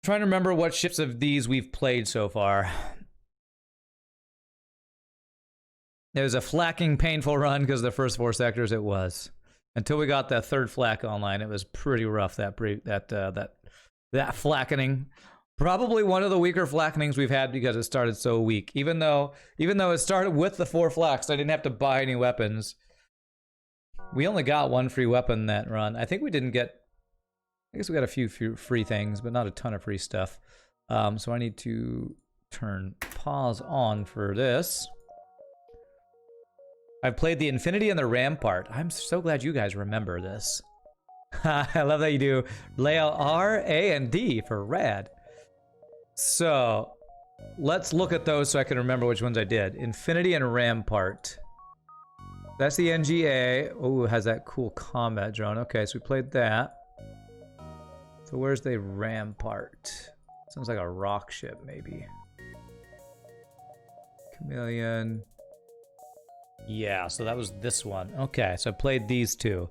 Trying to remember what ships of these we've played so far. It was a flacking, painful run because the first 4 sectors it was. Until we got that third flak online, it was pretty rough. That flackening, probably one of the weaker flackenings we've had because it started so weak. Even though it started with the 4 flaks, I didn't have to buy any weapons. We only got 1 free weapon that run. I think we didn't get. I guess we got a few free things, but not a ton of free stuff. So I need to turn pause on for this. I've played the Infinity and the Rampart. I'm so glad you guys remember this. I love that you do layout R, A, and D for rad. So let's look at those so I can remember which ones I did. Infinity and Rampart. That's the NGA. Oh, it has that cool combat drone. Okay, so we played that. So where's the Rampart? Sounds like a rock ship, maybe. Chameleon. Yeah, so that was this one. Okay, so I played these 2.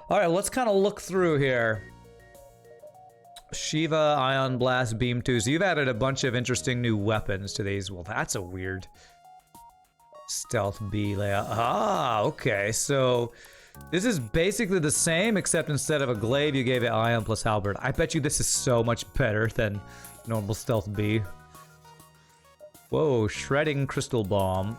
All right, let's kind of look through here. Shiva, Ion Blast, Beam 2. So you've added a bunch of interesting new weapons to these. Well, that's a weird Stealth B layout. Ah, okay, so this is basically the same, except instead of a glaive, you gave it Ion plus Halberd. I bet you this is so much better than normal Stealth B. Whoa, Shredding Crystal Bomb.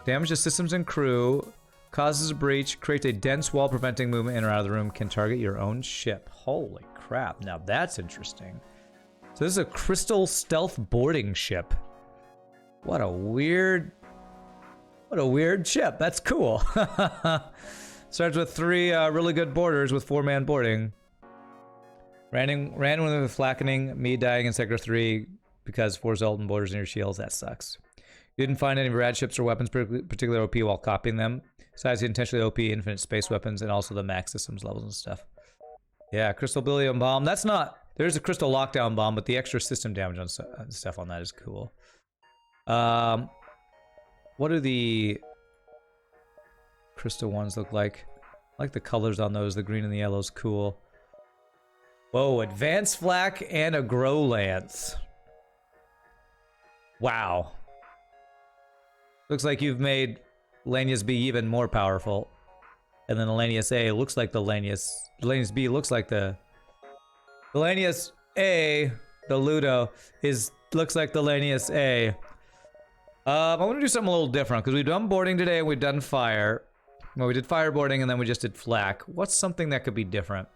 Damages systems and crew. Causes a breach. Creates a dense wall preventing movement in or out of the room. Can target your own ship. Holy crap, now that's interesting. So this is a Crystal Stealth boarding ship. What a weird ship. That's cool. Starts with 3 really good boarders with 4-man boarding. Ran with flackening, me dying in Sector 3 because 4 Zoltan boarders in your shields. That sucks. You didn't find any rad ships or weapons particularly OP while copying them. Besides the intentionally OP infinite space weapons and also the max systems levels and stuff. Yeah, Crystal Billion Bomb. That's not... There's a Crystal Lockdown Bomb, but the extra system damage on stuff on that is cool. What do the crystal ones look like? I like the colors on those. The green and the yellow's cool. Whoa, Advanced Flak and a Grow Lance. Wow. Looks like you've made Lanius B even more powerful. And then the Lanius A looks like the Lanius B looks like the Lanius A, the Ludo, looks like the Lanius A. I want to do something a little different, because we've done boarding today and we've done fire. Well, we did fire boarding and then we just did flak. What's something that could be different?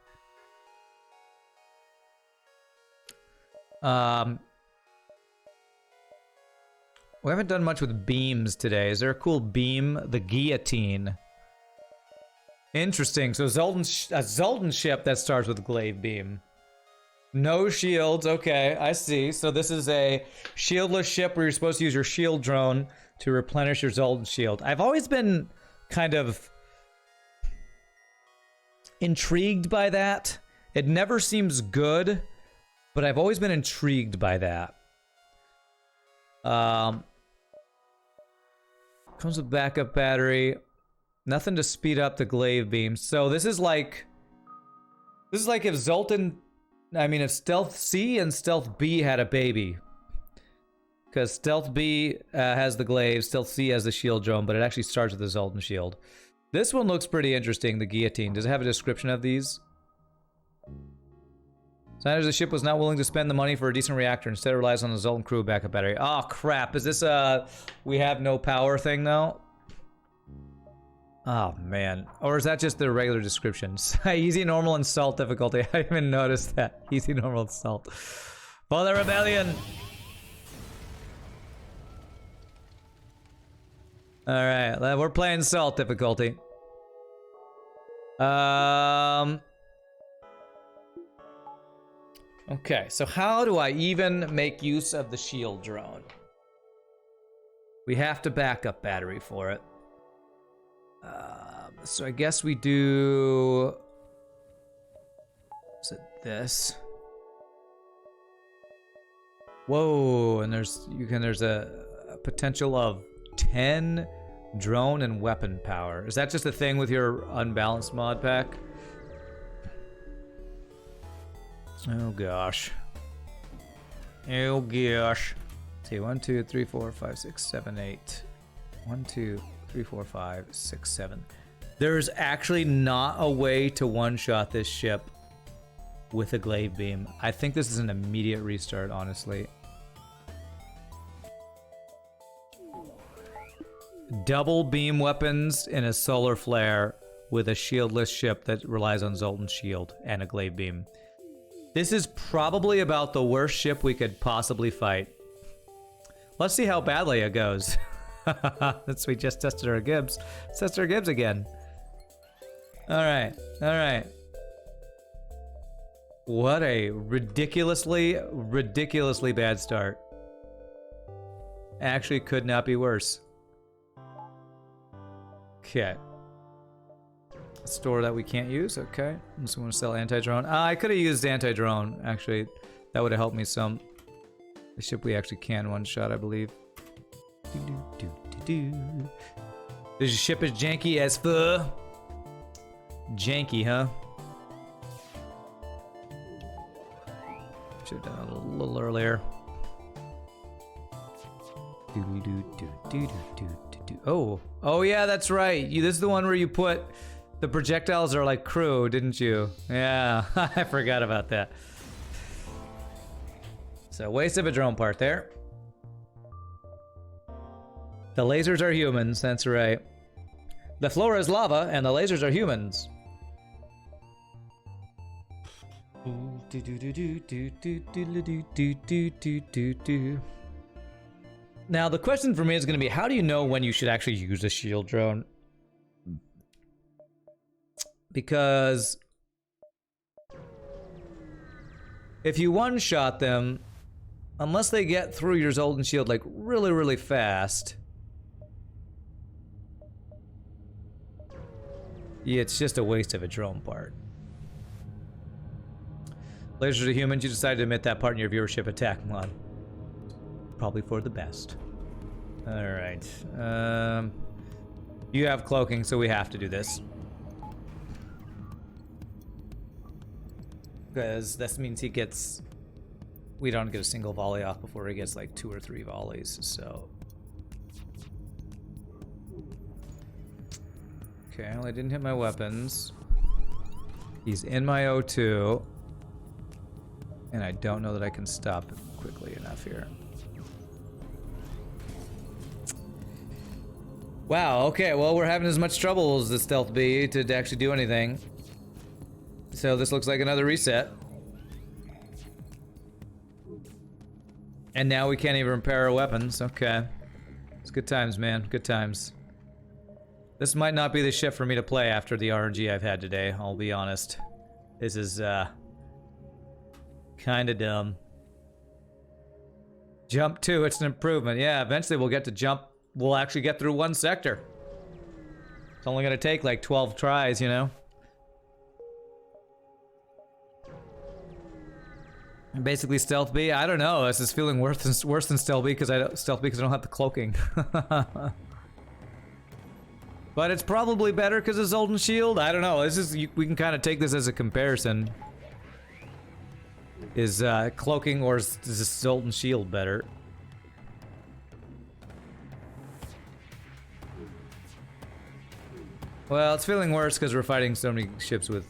We haven't done much with beams today. Is there a cool beam? The Guillotine. Interesting. So a Zoltan ship that starts with glaive beam. No shields. Okay, I see. So this is a shieldless ship where you're supposed to use your shield drone to replenish your Zoltan shield. I've always been kind of intrigued by that. It never seems good, but I've always been intrigued by that. Comes with backup battery. Nothing to speed up the glaive beam. So this is like if Zoltan, I mean, if Stealth C and Stealth B had a baby. Because Stealth B has the glaive, Stealth C has the shield drone, but it actually starts with the Zoltan shield. This one looks pretty interesting, the Guillotine. Does it have a description of these? Sanders, the ship was not willing to spend the money for a decent reactor. Instead, it relies on the Zoltan crew backup battery. Oh, crap. Is this a we have no power thing now? Oh, man. Or is that just the regular descriptions? Easy, normal, and salt difficulty. I didn't even notice that. Easy, normal, and salt. For the rebellion! Alright, we're playing salt difficulty. Okay, so how do I even make use of the shield drone? We have to backup battery for it. So I guess we do... Is it this? Whoa, and there's a potential of 10 drone and weapon power. Is that just a thing with your unbalanced mod pack? Oh gosh. Oh gosh. Let's see, 1, 2, 3, 4, 5, 6, 7, 8. 1, 2, 3, 4, 5, 6, 7. There's actually not a way to one-shot this ship with a glaive beam. I think this is an immediate restart, honestly. Double beam weapons in a solar flare with a shieldless ship that relies on Zoltan's shield and a glaive beam. This is probably about the worst ship we could possibly fight. Let's see how badly it goes. Since we just tested our Gibbs. Let's test our Gibbs again. Alright, alright. What a ridiculously bad start. Actually could not be worse. Okay. Store that we can't use, okay. I'm just gonna sell anti-drone. I could have used anti-drone, actually. That would have helped me some. The ship we actually can one-shot, I believe. This ship is janky as fuck. Janky, huh? Should have done it a little earlier. Oh yeah, that's right. This is the one where you put the projectiles are like crew, didn't you? Yeah, I forgot about that. So waste of a drone part there. The lasers are humans, that's right. The floor is lava and the lasers are humans. Now the question for me is going to be, how do you know when you should actually use a shield drone? Because if you one-shot them, unless they get through your Zoltan shield like really fast, yeah, it's just a waste of a drone part. Lasers are humans, you decided to omit that part in your viewership attack mod. Probably for the best. Alright. You have cloaking, so we have to do this. Because this means he gets... We don't get a single volley off before he gets like 2 or 3 volleys, so... Okay, well I didn't hit my weapons. He's in my O2. And I don't know that I can stop him quickly enough here. Wow, okay, well we're having as much trouble as the Stealth B to actually do anything. So this looks like another reset. And now we can't even repair our weapons, okay. It's good times, man, good times. This might not be the ship for me to play after the RNG I've had today, I'll be honest. This is, kinda dumb. Jump 2, it's an improvement. Yeah, eventually we'll get to jump. We'll actually get through one sector. It's only gonna take like 12 tries, you know? And basically Stealth B, I don't know. This is feeling worse than Stealth B because I don't have the cloaking. But it's probably better because of Zoltan Shield. I don't know. This is we can kind of take this as a comparison. Is cloaking or is Zoltan Shield better? Well, it's feeling worse because we're fighting so many ships with...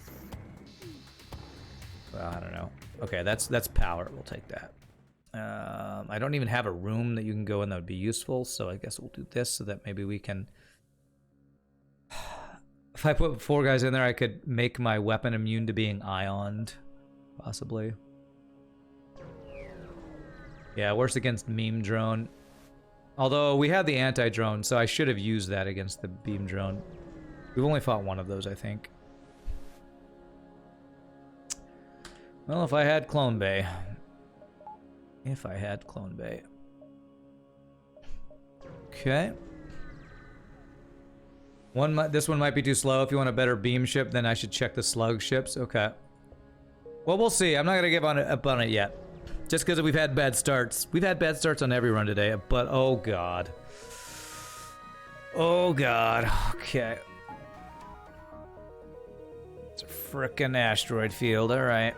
Well, I don't know. Okay, that's power. We'll take that. I don't even have a room that you can go in that would be useful, so I guess we'll do this so that maybe we can... If I put 4 guys in there, I could make my weapon immune to being ioned. Possibly. Yeah, worse against meme drone. Although we have the anti-drone, so I should have used that against the beam drone. We've only fought one of those, I think. Well, if I had Clone Bay. If I had Clone Bay. Okay. This one might be too slow. If you want a better beam ship, then I should check the slug ships. Okay. Well, we'll see. I'm not going to give up on it yet. Just because we've had bad starts. We've had bad starts on every run today, but oh god. Oh god. Okay. It's a frickin' asteroid field, alright.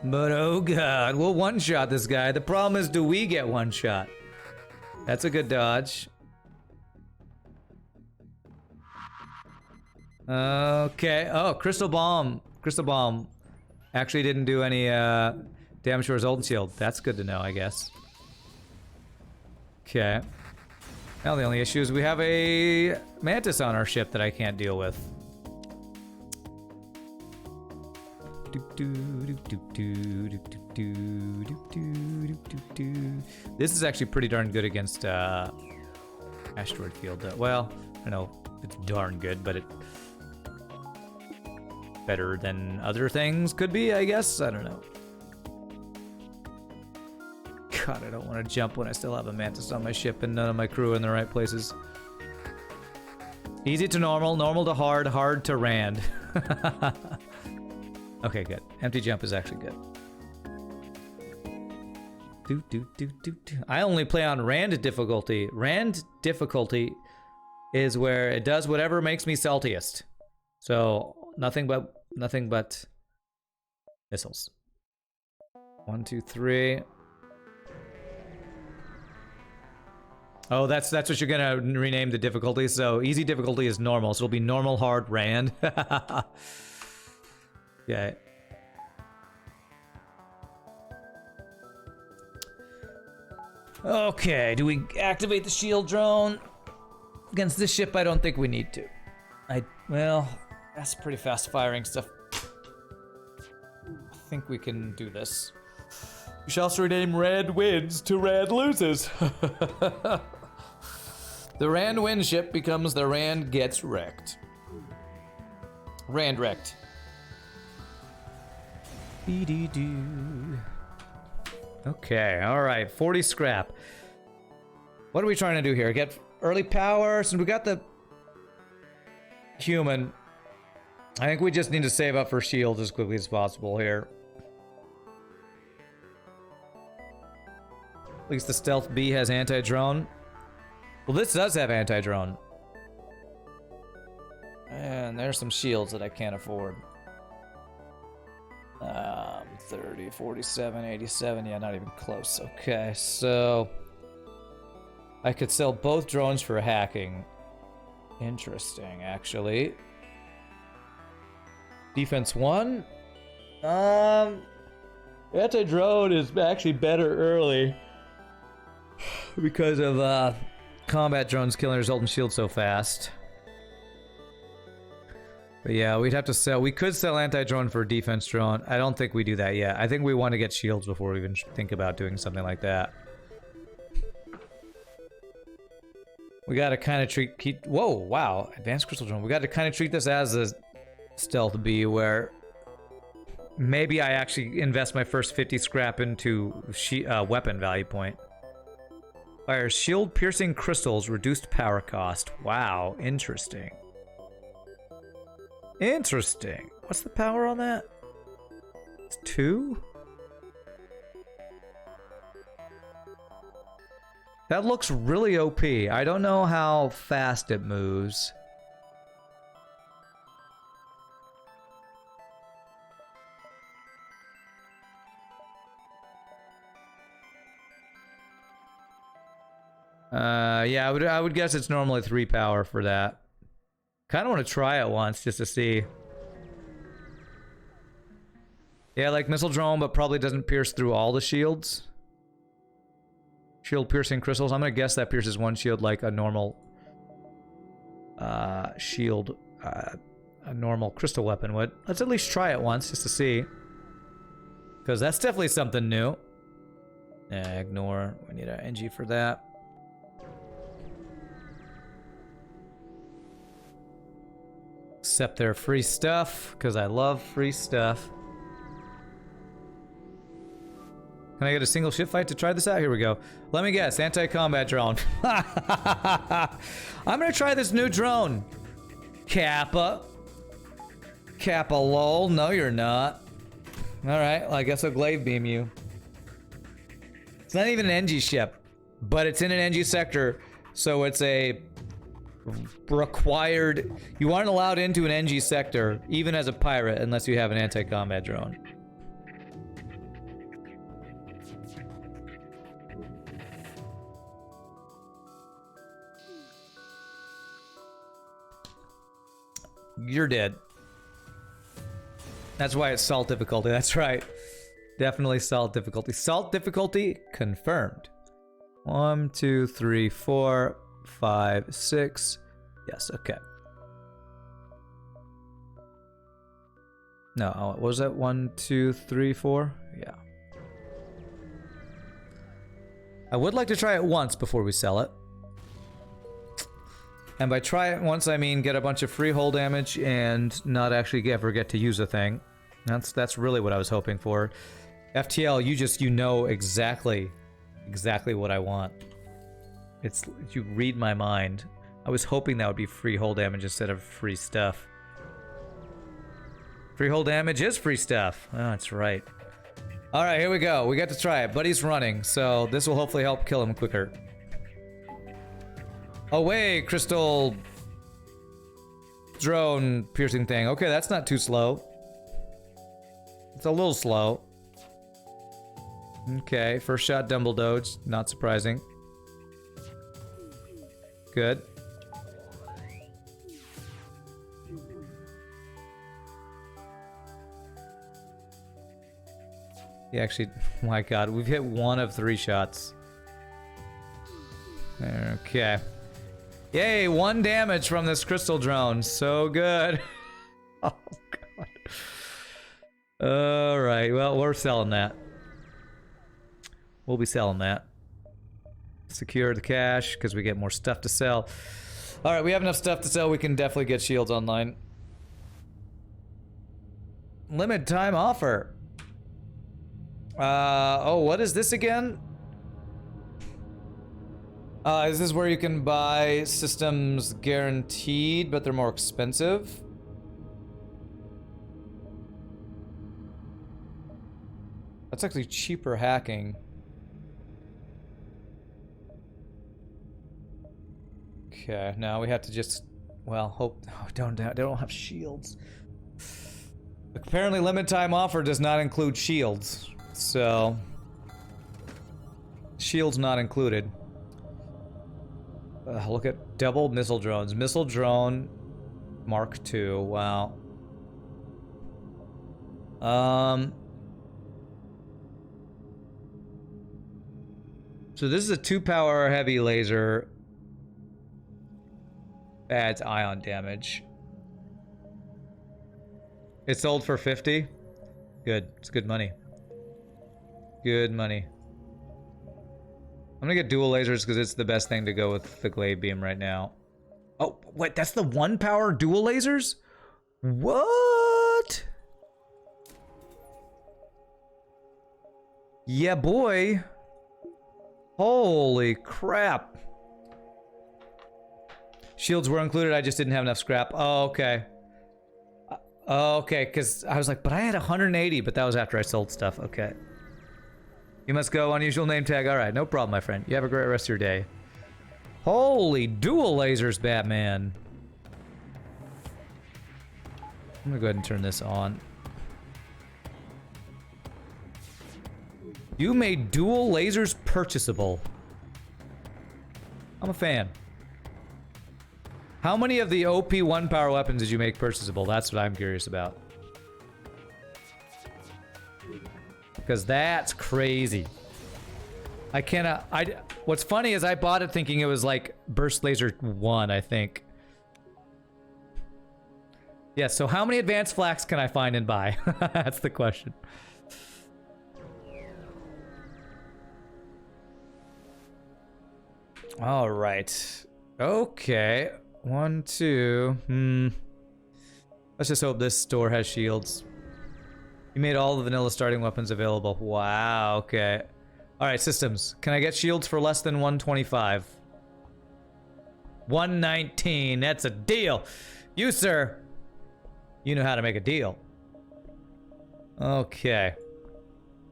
But oh god, we'll one-shot this guy. The problem is, do we get one-shot? That's a good dodge. Okay. Oh, Crystal Bomb. Crystal Bomb actually didn't do any damage to our Zoltan Shield. That's good to know, I guess. Okay. Now the only issue is we have a Mantis on our ship that I can't deal with. This is actually pretty darn good against asteroid field. Well, I don't know if it's darn good, but it better than other things could be, I guess. I don't know. God, I don't want to jump when I still have a Mantis on my ship and none of my crew are in the right places. Easy to normal, normal to hard, hard to rand. Okay, good. Empty jump is actually good. I only play on rand difficulty. Rand difficulty is where it does whatever makes me saltiest. So nothing but missiles. 1, 2, 3. Oh, that's what you're gonna rename the difficulty. So easy difficulty is normal. So it'll be normal, hard, rand. Okay. Okay, do we activate the shield drone? Against this ship, I don't think we need to. Well, that's pretty fast firing stuff. I think we can do this. We shall also rename Rand wins to Rand loses. The Rand win ship becomes the Rand gets wrecked. Rand wrecked. Okay, alright, 40 scrap. What are we trying to do here? Get early power, since we got the human. I think we just need to save up for shields as quickly as possible here. At least the Stealth B has anti-drone. Well, this does have anti-drone. And there's some shields that I can't afford. 30, 47, 87, yeah, not even close. Okay, so I could sell both drones for hacking. Interesting, actually. Defense 1? Anti-drone is actually better early because of combat drones killing our Zoltan Shield so fast. But yeah, we'd have to sell. We could sell anti-drone for defense drone. I don't think we do that yet. I think we want to get shields before we even think about doing something like that. We gotta kind of treat. Whoa, wow, advanced crystal drone. We gotta kind of treat this as a stealth B, where maybe I actually invest my first 50 scrap into weapon value point. Fires shield piercing crystals, reduced power cost. Wow, interesting. Interesting. What's the power on that? It's 2? That looks really OP. I don't know how fast it moves. Yeah, I would guess it's normally 3 power for that. Kind of want to try it once just to see. Yeah, like missile drone, but probably doesn't pierce through all the shields. Shield piercing crystals. I'm gonna guess that pierces one shield like a normal shield, a normal crystal weapon would. Let's at least try it once just to see, because that's definitely something new. Ignore. We need an NG for that. Accept their free stuff, because I love free stuff. Can I get a single ship fight to try this out? Here we go. Let me guess, anti-combat drone. I'm gonna try this new drone. Kappa. Kappa lol. No, you're not. Alright, well, I guess I'll glaive beam you. It's not even an NG ship, but it's in an NG sector, so it's a required. You aren't allowed into an NG sector, even as a pirate, unless you have an anti-combat drone. You're dead. That's why it's salt difficulty. That's right. Definitely salt difficulty. Salt difficulty confirmed. 1, 2, 3, 4, 5, 6. Yes, okay. No, what was that? 1, 2, 3, 4? Yeah. I would like to try it once before we sell it. And by try it once, I mean get a bunch of free hull damage and not actually ever get to use a thing. That's really what I was hoping for. FTL, you know exactly what I want. You read my mind. I was hoping that would be free hull damage instead of free stuff. Free hull damage is free stuff. Oh, that's right. All right, here we go. We got to try it. Buddy's running, so this will hopefully help kill him quicker. Away, crystal drone piercing thing. Okay, that's not too slow. It's a little slow. Okay, first shot Dumble Doge. Not surprising. Good. He actually, my god, we've hit 1 of 3 shots. Okay. Yay, 1 damage from this crystal drone. So good. Oh god. Alright, well, we're selling that. We'll be selling that. Secure the cash, because we get more stuff to sell. Alright, we have enough stuff to sell, we can definitely get shields online. Limited time offer. Oh, what is this again? Is this where you can buy systems guaranteed, but they're more expensive? That's actually cheaper hacking. Okay, now we have to just, well, hope, oh, they don't have shields. Apparently limited time offer does not include shields. So, shields not included. Look at double missile drones. Missile drone Mark II. Wow. So this is a 2-power heavy laser. Adds ion damage. It sold for 50. Good. It's good money. Good money. I'm gonna get dual lasers because it's the best thing to go with the glaive beam right now. Oh, wait, that's the 1-power dual lasers? What? Yeah, boy. Holy crap. Shields were included, I just didn't have enough scrap. Oh, okay. Okay, because I was like, but I had 180, but that was after I sold stuff. Okay. You must go, unusual name tag. Alright, no problem, my friend. You have a great rest of your day. Holy dual lasers, Batman. I'm gonna go ahead and turn this on. You made dual lasers purchasable. I'm a fan. How many of the OP 1-power weapons did you make purchasable? That's what I'm curious about. Because that's crazy. I cannot... What's funny is I bought it thinking it was like Burst Laser 1, I think. Yeah, so how many advanced flax can I find and buy? That's the question. Alright. Okay. 1, 2... Let's just hope this store has shields. You made all the vanilla starting weapons available. Wow, okay. Alright, systems. Can I get shields for less than 125? 119. That's a deal. You, sir. You know how to make a deal. Okay.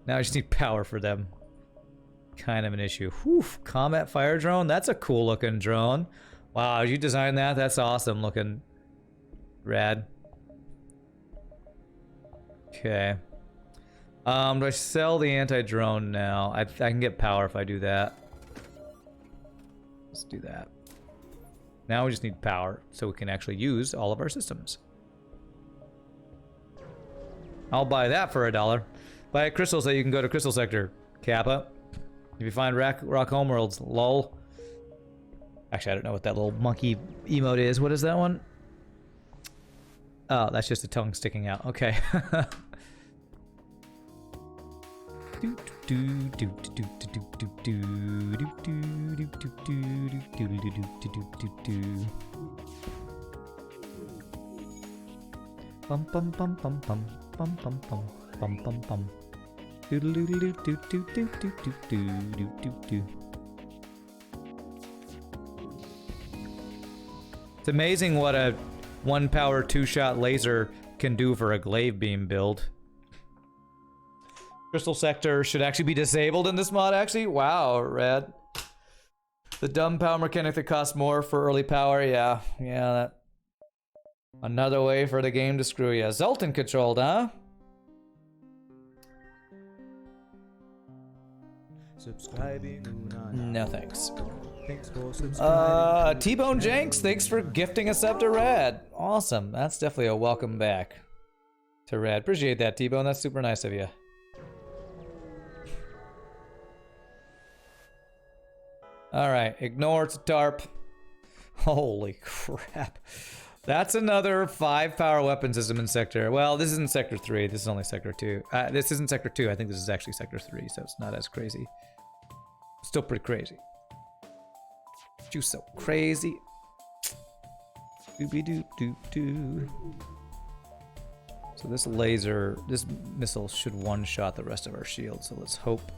Now I just need power for them. Kind of an issue. Whew. Combat fire drone? That's a cool looking drone. Wow, you designed that? That's awesome looking. Rad. Okay. Do I sell the anti-drone now? I can get power if I do that. Let's do that. Now we just need power so we can actually use all of our systems. I'll buy that for $1. Buy a crystal so you can go to Crystal Sector, Kappa. If you find rock homeworlds, lol. Actually, I don't know what that little monkey emote is. What is that one? Oh, that's just a tongue sticking out. Okay. Bum bum bum bum bum bum bum bum bum bum bum. It's amazing what a 1-power 2-shot laser can do for a glaive beam build. Crystal Sector should actually be disabled in this mod, actually? Wow, rad. The dumb power mechanic that costs more for early power, yeah. Yeah, that... Another way for the game to screw you. Zoltan controlled, huh? Subscribing. No thanks. Thanks for subscribing. T-Bone Jenks, thanks for gifting a sub to Rad. Awesome. That's definitely a welcome back to Rad. Appreciate that, T-Bone. That's super nice of you. Alright, ignore it's a tarp. Holy crap. That's another 5-power weapon system in Sector. Well, this isn't Sector 3. This is only Sector 2. This isn't Sector 2. I think this is actually Sector 3, so it's not as crazy. Still pretty crazy. You so crazy. Doobie-doop-doop-doo. So this laser, this missile should one-shot the rest of our shield. So let's hope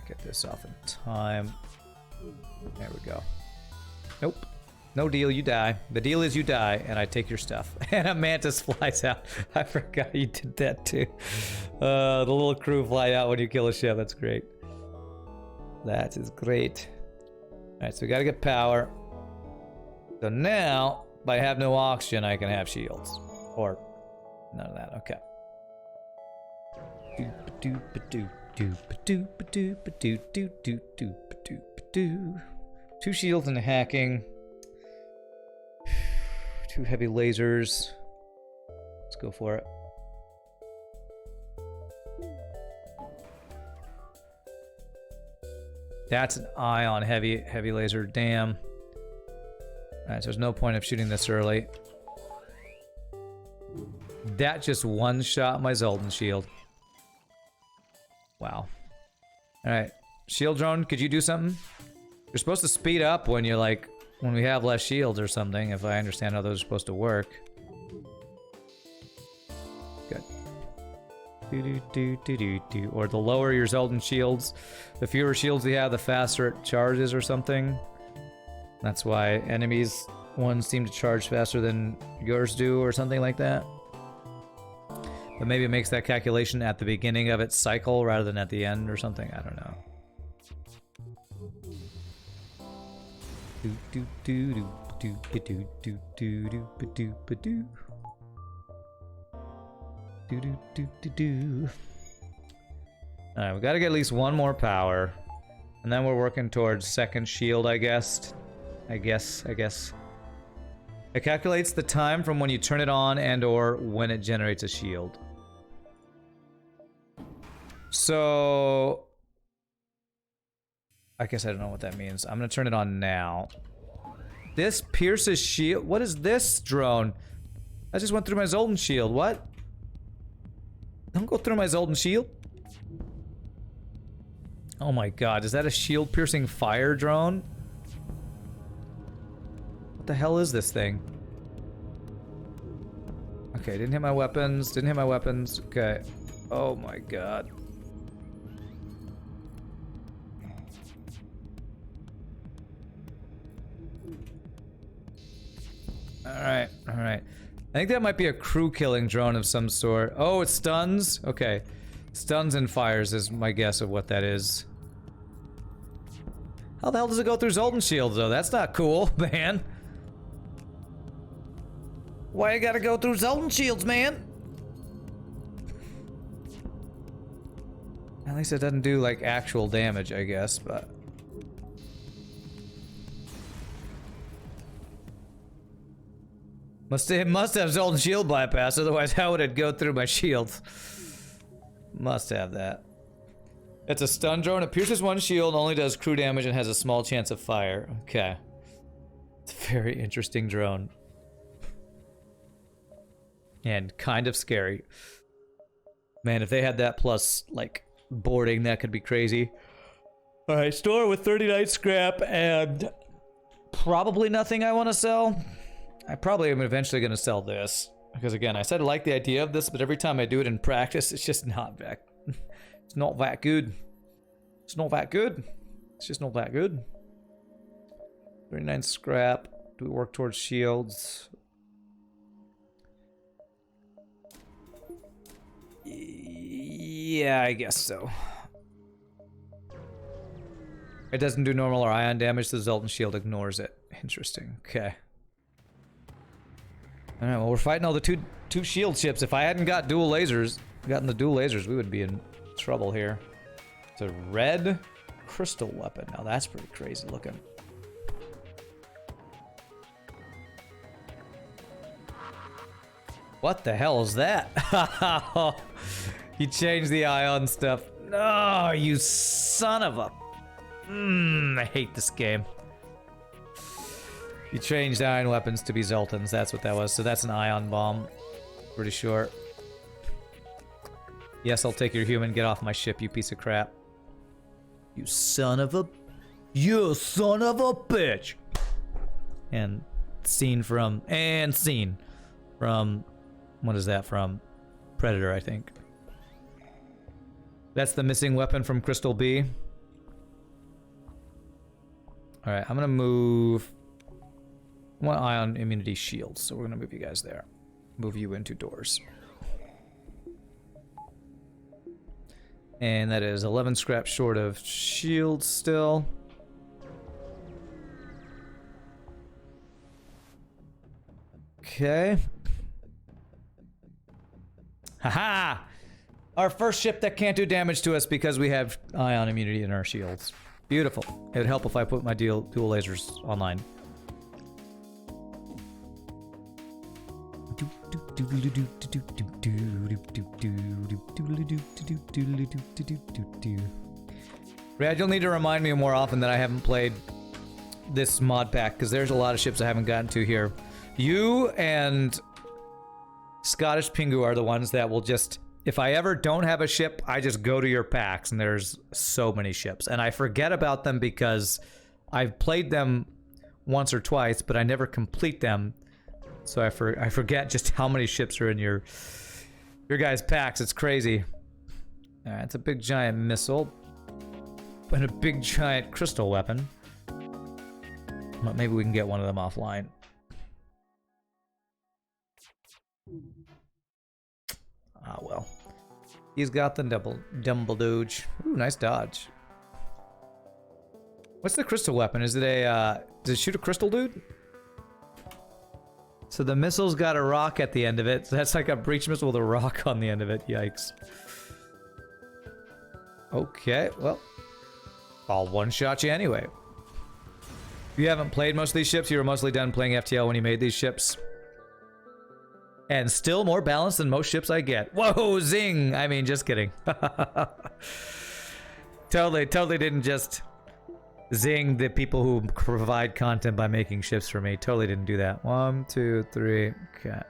I get this off in time. There we go. Nope. No deal, you die. The deal is you die, and I take your stuff. And a mantis flies out. I forgot you did that too. The little crew fly out when you kill a ship. That's great. That is great. Alright, so we gotta get power. So now, if I have no oxygen, I can have shields. Or none of that, okay. Two shields and hacking. 2 heavy lasers. Let's go for it. That's an ion heavy laser. Damn. Alright, so there's no point of shooting this early. That just one-shot my Zoltan shield. Wow. Alright. Shield drone, could you do something? You're supposed to speed up when you're like... when we have less shields or something, if I understand how those are supposed to work. Good. Or the lower your Zoltan shields, the fewer shields you have, the faster it charges or something. That's why enemies ones seem to charge faster than yours do or something like that. But maybe it makes that calculation at the beginning of its cycle rather than at the end or something. I don't know. Alright, we gotta get at least one more power. And then we're working towards second shield, I guess. I guess. It calculates the time from when you turn it on and or when it generates a shield. So... I guess I don't know what that means. I'm gonna turn it on now. This pierces shield. What is this drone? I just went through my Zoltan shield. What? Don't go through my Zoltan shield. Oh my god, is that a shield piercing fire drone? What the hell is this thing? Okay, didn't hit my weapons. Didn't hit my weapons. Okay. Oh my god. Alright, alright. I think that might be a crew killing drone of some sort. Oh, it stuns? Okay. Stuns and fires is my guess of what that is. How the hell does it go through Zoltan shields though? That's not cool, man. Why you gotta go through Zoltan shields, man? At least it doesn't do like actual damage, I guess, but... It must have Zoltan shield bypass, otherwise how would it go through my shields? Must have that. It's a stun drone. It pierces one shield, only does crew damage, and has a small chance of fire. Okay. It's a very interesting drone. And kind of scary. Man, if they had that plus, like, boarding, that could be crazy. Alright, store with 39 scrap and probably nothing I want to sell. I probably am eventually going to sell this. Because again, I said I like the idea of this, but every time I do it in practice, it's just not that. It's not that good. It's not that good. It's just not that good. 39 scrap. Do we work towards shields? Yeah, I guess so. It doesn't do normal or ion damage, the Zoltan shield ignores it. Interesting. Okay. Alright, well, we're fighting all the two shield ships. If I hadn't gotten the dual lasers, we would be in trouble here. It's a red crystal weapon. Now that's pretty crazy looking. What the hell is that? You changed the ion stuff. No, you son of a... I hate this game. You changed ion weapons to be Zoltans. That's what that was. So that's an ion bomb. Pretty sure. Yes, I'll take your human. Get off my ship, you piece of crap. You son of a... You son of a bitch! And scene from... And scene from... What is that from? Predator, I think. That's the missing weapon from Crystal B. Alright, I'm gonna move... I want ion immunity shields, so we're gonna move you guys there. Move you into doors. And that is 11 scrap short of shields still. Okay. Haha! Our first ship that can't do damage to us because we have ion immunity in our shields. Beautiful. It would help if I put my dual lasers online. Brad, you'll need to remind me more often that I haven't played this mod pack, because there's a lot of ships I haven't gotten to here. You and Scottish Pingu are the ones that will just... If I ever don't have a ship, I just go to your packs, and there's so many ships. And I forget about them because I've played them once or twice, but I never complete them. So I forget just how many ships are in your guys' packs. It's crazy. Alright, it's a big giant missile. And a big giant crystal weapon. But maybe we can get one of them offline. Ah, well. He's got the dumble doge. Ooh, nice dodge. What's the crystal weapon? Is it a, does it shoot a crystal dude? So the missile's got a rock at the end of it. So that's like a breach missile with a rock on the end of it. Yikes. Okay, well. I'll one-shot you anyway. If you haven't played most of these ships, you were mostly done playing FTL when you made these ships. And still more balanced than most ships I get. Whoa, zing! I mean, just kidding. Totally didn't just zing the people who provide content by making ships for me. Totally didn't do that. 1, 2, 3. Okay.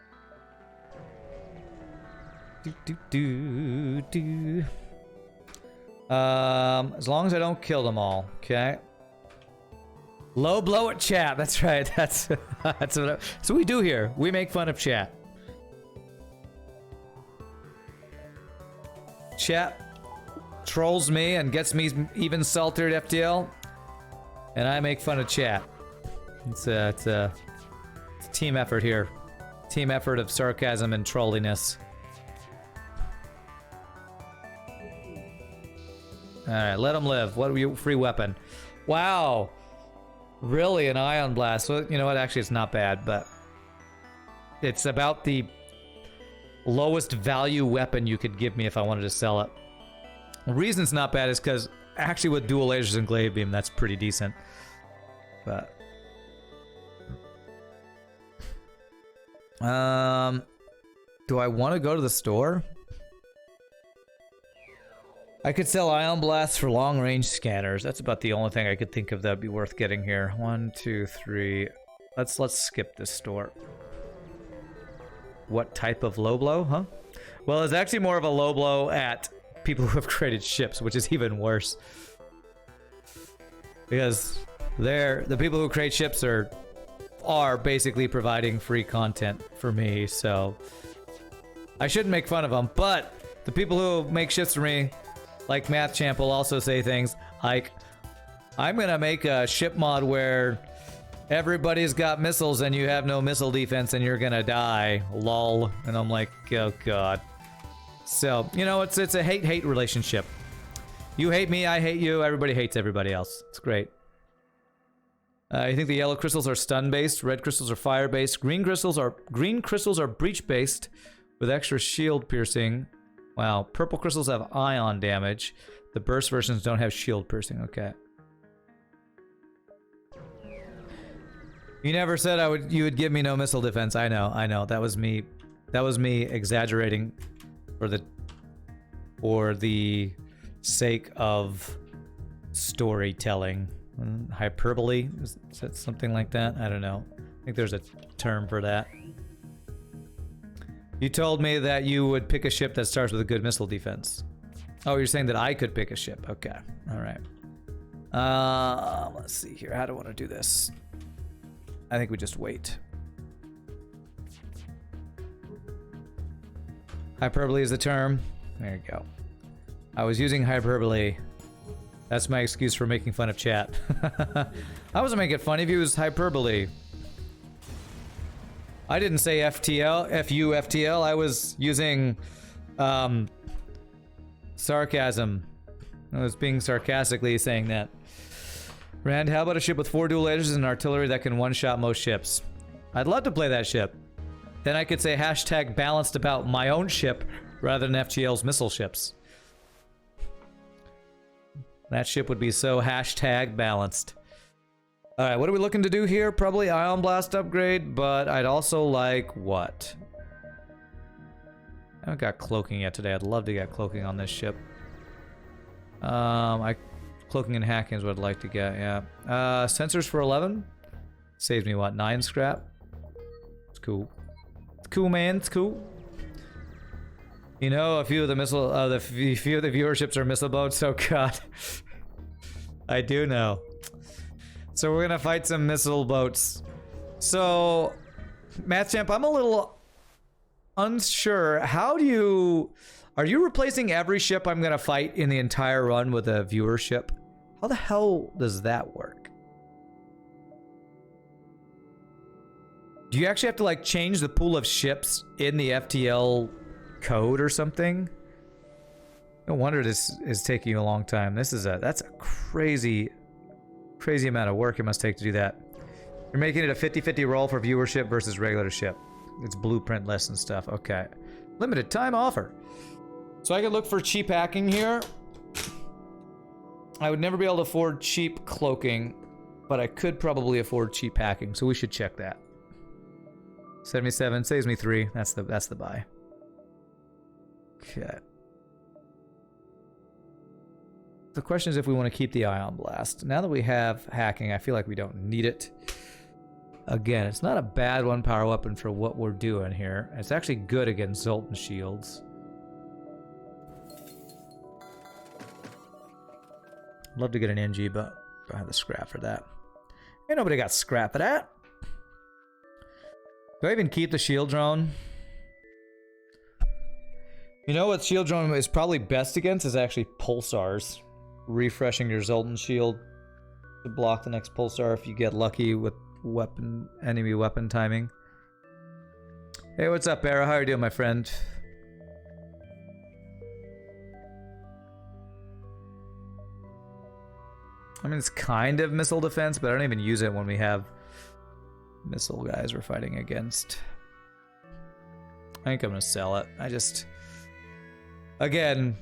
As long as I don't kill them all. Okay. Low blow at chat. That's right. That's what we do here. We make fun of chat. Chat trolls me and gets me even saltier at FTL, and I make fun of chat. It's a team effort here. Team effort of sarcasm and trolliness. Alright, let them live. What are you? Free weapon. Wow. Really, an ion blast. Well, you know what? Actually, it's not bad, but it's about the lowest value weapon you could give me if I wanted to sell it. The reason it's not bad is because actually with dual lasers and glaive beam, that's pretty decent. But do I want to go to the store? I could sell ion blasts for long range scanners. That's about the only thing I could think of that'd be worth getting here. 1, 2, 3. Let's skip this store. What type of low blow, huh? Well, it's actually more of a low blow at people who have created ships, which is even worse. Because the people who create ships are basically providing free content for me, so I shouldn't make fun of them. But the people who make ships for me, like Math Champ, will also say things like, I'm gonna make a ship mod where everybody's got missiles and you have no missile defense and you're gonna die, lol. And I'm like, oh god. So, you know, it's a hate-hate relationship. You hate me, I hate you, everybody hates everybody else. It's great. You think the yellow crystals are stun-based, red crystals are fire-based, green crystals are breach-based with extra shield piercing. Wow, purple crystals have ion damage. The burst versions don't have shield piercing. Okay. You never said you would give me no missile defense. I know. That was me exaggerating for the sake of storytelling. Hyperbole? Is that something like that? I don't know. I think there's a term for that. You told me that you would pick a ship that starts with a good missile defense. Oh, you're saying that I could pick a ship. Okay. All right. Let's see here. How do I want to do this? I think we just wait. Hyperbole is the term. There you go. I was using hyperbole. That's my excuse for making fun of chat. I wasn't making fun of you, it was hyperbole. I didn't say FTL, FTL. I was using sarcasm. I was being sarcastically saying that. Rand, how about a ship with 4 dual lasers and artillery that can one-shot most ships? I'd love to play that ship. Then I could say hashtag balanced about my own ship rather than FTL's missile ships. That ship would be so hashtag balanced. Alright, what are we looking to do here? Probably Ion Blast upgrade, but I'd also like what? I haven't got cloaking yet today. I'd love to get cloaking on this ship. Cloaking and hacking is what I'd like to get, yeah. Sensors for 11? Saves me what, 9 scrap? It's cool. It's cool, man, it's cool. You know, a few of the viewerships are missile boats, oh god. I do know. So we're gonna fight some missile boats. So, Math Champ, I'm a little unsure. Are you replacing every ship I'm gonna fight in the entire run with a viewership? How the hell does that work? Do you actually have to like change the pool of ships in the FTL code or something? No wonder this is taking you a long time. That's a crazy amount of work it must take to do that. You're making it a 50-50 roll for viewership versus regular ship. It's blueprintless and stuff. Okay. Limited time offer. So I could look for cheap hacking here. I would never be able to afford cheap cloaking, but I could probably afford cheap hacking, so we should check that. 77 saves me 3. That's the buy. Okay. The question is if we want to keep the Ion Blast. Now that we have hacking, I feel like we don't need it. Again, it's not a bad one power weapon for what we're doing here. It's actually good against Zoltan shields. Love to get an NG, but don't have the scrap for that. Ain't nobody got scrap for that. Do I even keep the shield drone? You know what shield drone is probably best against is actually pulsars. Refreshing your Zoltan shield to block the next pulsar if you get lucky with enemy weapon timing. Hey, what's up, Barra? How are you doing, my friend? I mean, it's kind of missile defense, but I don't even use it when we have missile guys we're fighting against. I think I'm gonna sell it. Again,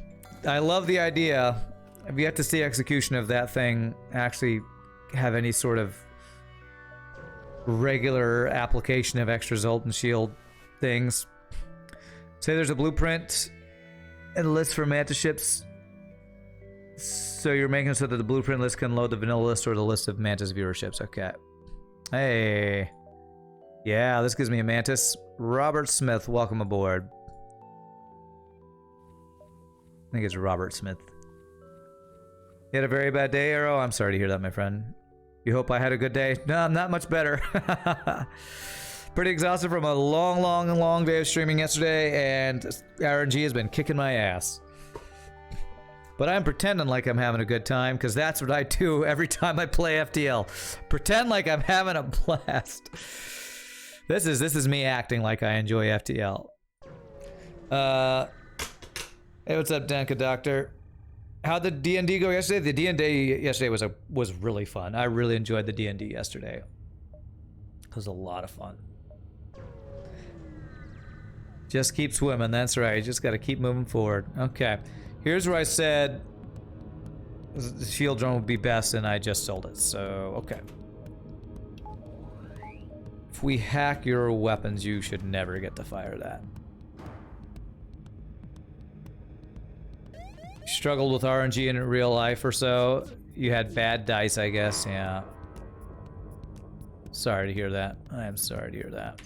I love the idea. I've yet to see execution of that thing actually have any sort of regular application of extra Zoltan shield things. Say there's a blueprint and a list for Manta ships So you're making it so that the blueprint list can load the vanilla list or the list of Mantis viewerships. Okay. Hey. Yeah, this gives me a Mantis. Robert Smith, welcome aboard. I think it's Robert Smith. You had a very bad day, Arrow? I'm sorry to hear that, my friend. You hope I had a good day? No, not much better. Pretty exhausted from a long day of streaming yesterday, and RNG has been kicking my ass. But I'm pretending like I'm having a good time, because that's what I do every time I play FTL. Pretend like I'm having a blast. This is me acting like I enjoy FTL. Hey, what's up, Danka Doctor? How'd the D&D go yesterday? The D&D yesterday was really fun. I really enjoyed the D&D yesterday. It was a lot of fun. Just keep swimming, that's right. You just gotta keep moving forward. Okay. Here's where I said the shield drone would be best, and I just sold it, so okay. If we hack your weapons, you should never get to fire that. Struggled with RNG in real life or so. You had bad dice, I guess, yeah. Sorry to hear that. I am sorry to hear that.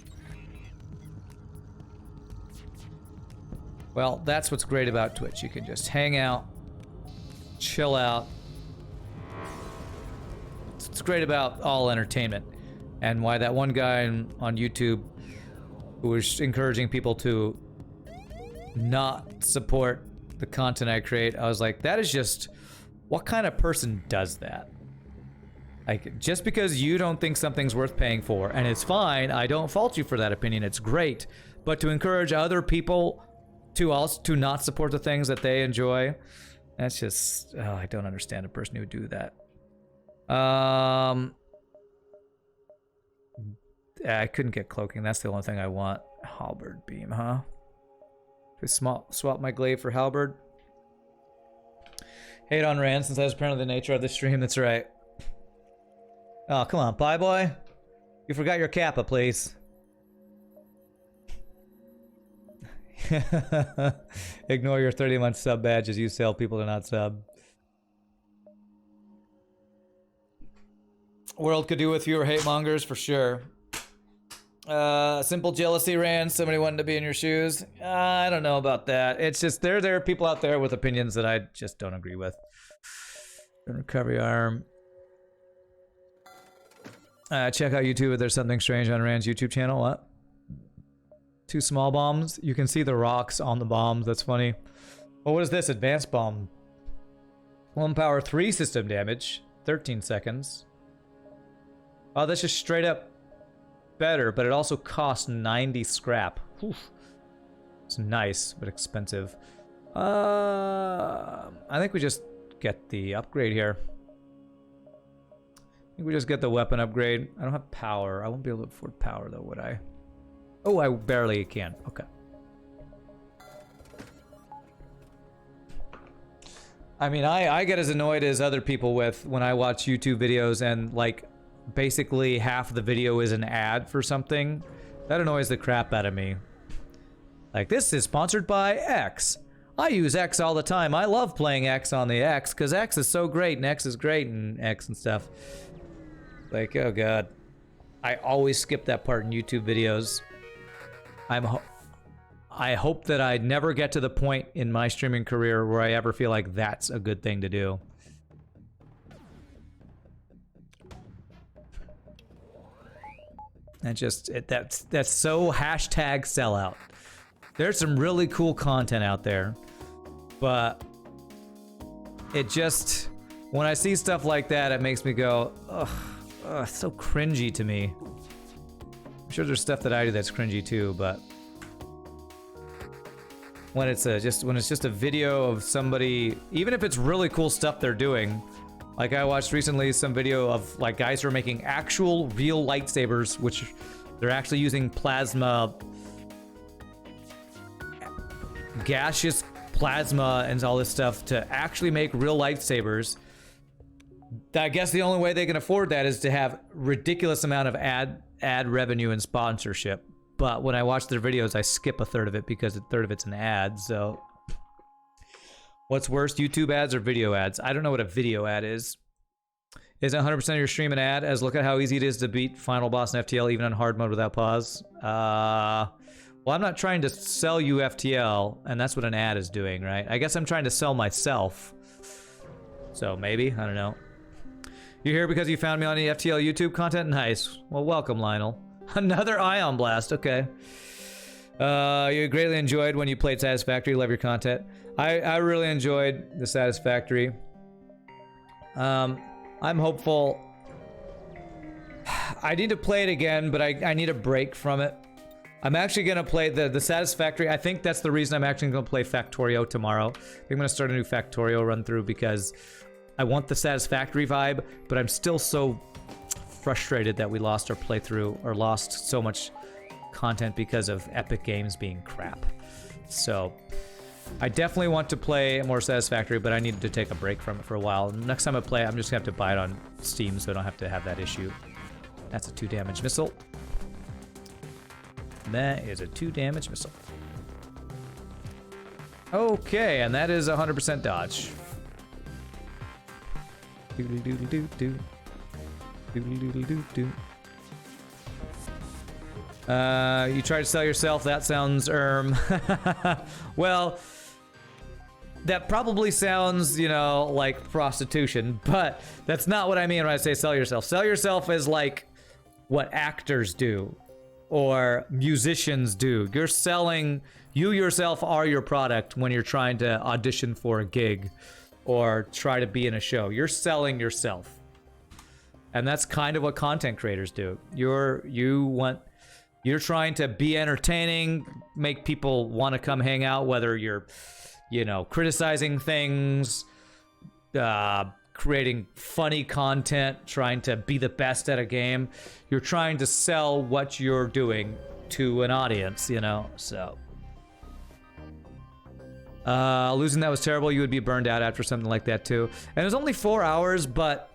Well, that's what's great about Twitch. You can just hang out, chill out. It's great about all entertainment. And why that one guy on YouTube who was encouraging people to not support the content I create, I was like, that is just, what kind of person does that? Like, just because you don't think something's worth paying for, and it's fine, I don't fault you for that opinion, it's great, but to encourage other people to not support the things that they enjoy, that's just, oh, I don't understand a person who would do that. I couldn't get cloaking, that's the only thing I want. Halberd beam, huh? Swap my glaive for halberd. Hate on Rand since that's apparently the nature of the stream. That's right. Oh, come on, Pie Boy. You forgot your kappa, please. Ignore your 30-month sub badge as you sell people to not sub. World could do with fewer hate mongers for sure. Simple jealousy, Rand. Somebody wanted to be in your shoes. I don't know about that. It's just there are people out there with opinions that I just don't agree with. Recovery arm. Check out YouTube if there's something strange on Rand's YouTube channel. What? 2 small bombs. You can see the rocks on the bombs. That's funny. Well, what is this? Advanced bomb. 1 power 3 system damage. 13 seconds. Oh, that's just straight up better, but it also costs 90 scrap. Oof. It's nice, but expensive. I think we just get the upgrade here. I think we just get the weapon upgrade. I don't have power. I won't be able to afford power though, would I? Oh, I barely can. Okay. I mean, I get as annoyed as other people with when I watch YouTube videos and like basically half the video is an ad for something. That annoys the crap out of me. Like, this is sponsored by X. I use X all the time. I love playing X on the X because X is so great and X is great and X and stuff. Like, oh god. I always skip that part in YouTube videos. I hope that I never get to the point in my streaming career where I ever feel like that's a good thing to do. And just that's so hashtag sellout. There's some really cool content out there, but it just, when I see stuff like that, it makes me go, ugh, it's so cringy to me. I'm sure there's stuff that I do that's cringy too, but when it's just a video of somebody, even if it's really cool stuff they're doing, like I watched recently some video of like guys who are making actual real lightsabers, which they're actually using plasma, gaseous plasma and all this stuff to actually make real lightsabers. I guess the only way they can afford that is to have ridiculous amount of ad revenue and sponsorship. But when I watch their videos, I skip a third of it because a third of it's an ad, so What's worse, YouTube ads or video ads? I don't know what a video ad is. Is 100% of your stream an ad? As look at how easy it is to beat final boss in FTL even on hard mode without pause. Well, I'm not trying to sell you FTL, and that's what an ad is doing, right? I guess I'm trying to sell myself. So maybe, I don't know. You're here because you found me on the FTL YouTube content? Nice. Well, welcome, Lionel. Another Ion Blast, okay. You greatly enjoyed when you played Satisfactory. Love your content. I really enjoyed the Satisfactory. I'm hopeful. I need to play it again, but I need a break from it. I'm actually going to play the Satisfactory. I think that's the reason I'm actually going to play Factorio tomorrow. I think I'm going to start a new Factorio run through because I want the Satisfactory vibe, but I'm still so frustrated that we lost our playthrough or lost so much content because of Epic Games being crap. So I definitely want to play more Satisfactory, but I needed to take a break from it for a while. Next time I play, I'm just gonna have to buy it on Steam so I don't have to have that issue. That's a 2 damage missile. That is a 2 damage missile. Okay, and that is 100% dodge. Doodly doodly doo doo. Doodly doodly doo doo. You try to sell yourself, that sounds, well, that probably sounds, you know, like prostitution, but that's not what I mean when I say sell yourself. Sell yourself is like what actors do or musicians do. You're selling, you yourself are your product when you're trying to audition for a gig or try to be in a show. You're selling yourself. And that's kind of what content creators do. You're trying to be entertaining, make people want to come hang out, whether you're, you know, criticizing things, creating funny content, trying to be the best at a game. You're trying to sell what you're doing to an audience, you know, so. Losing that was terrible. You would be burned out after something like that too. And it was only 4 hours, but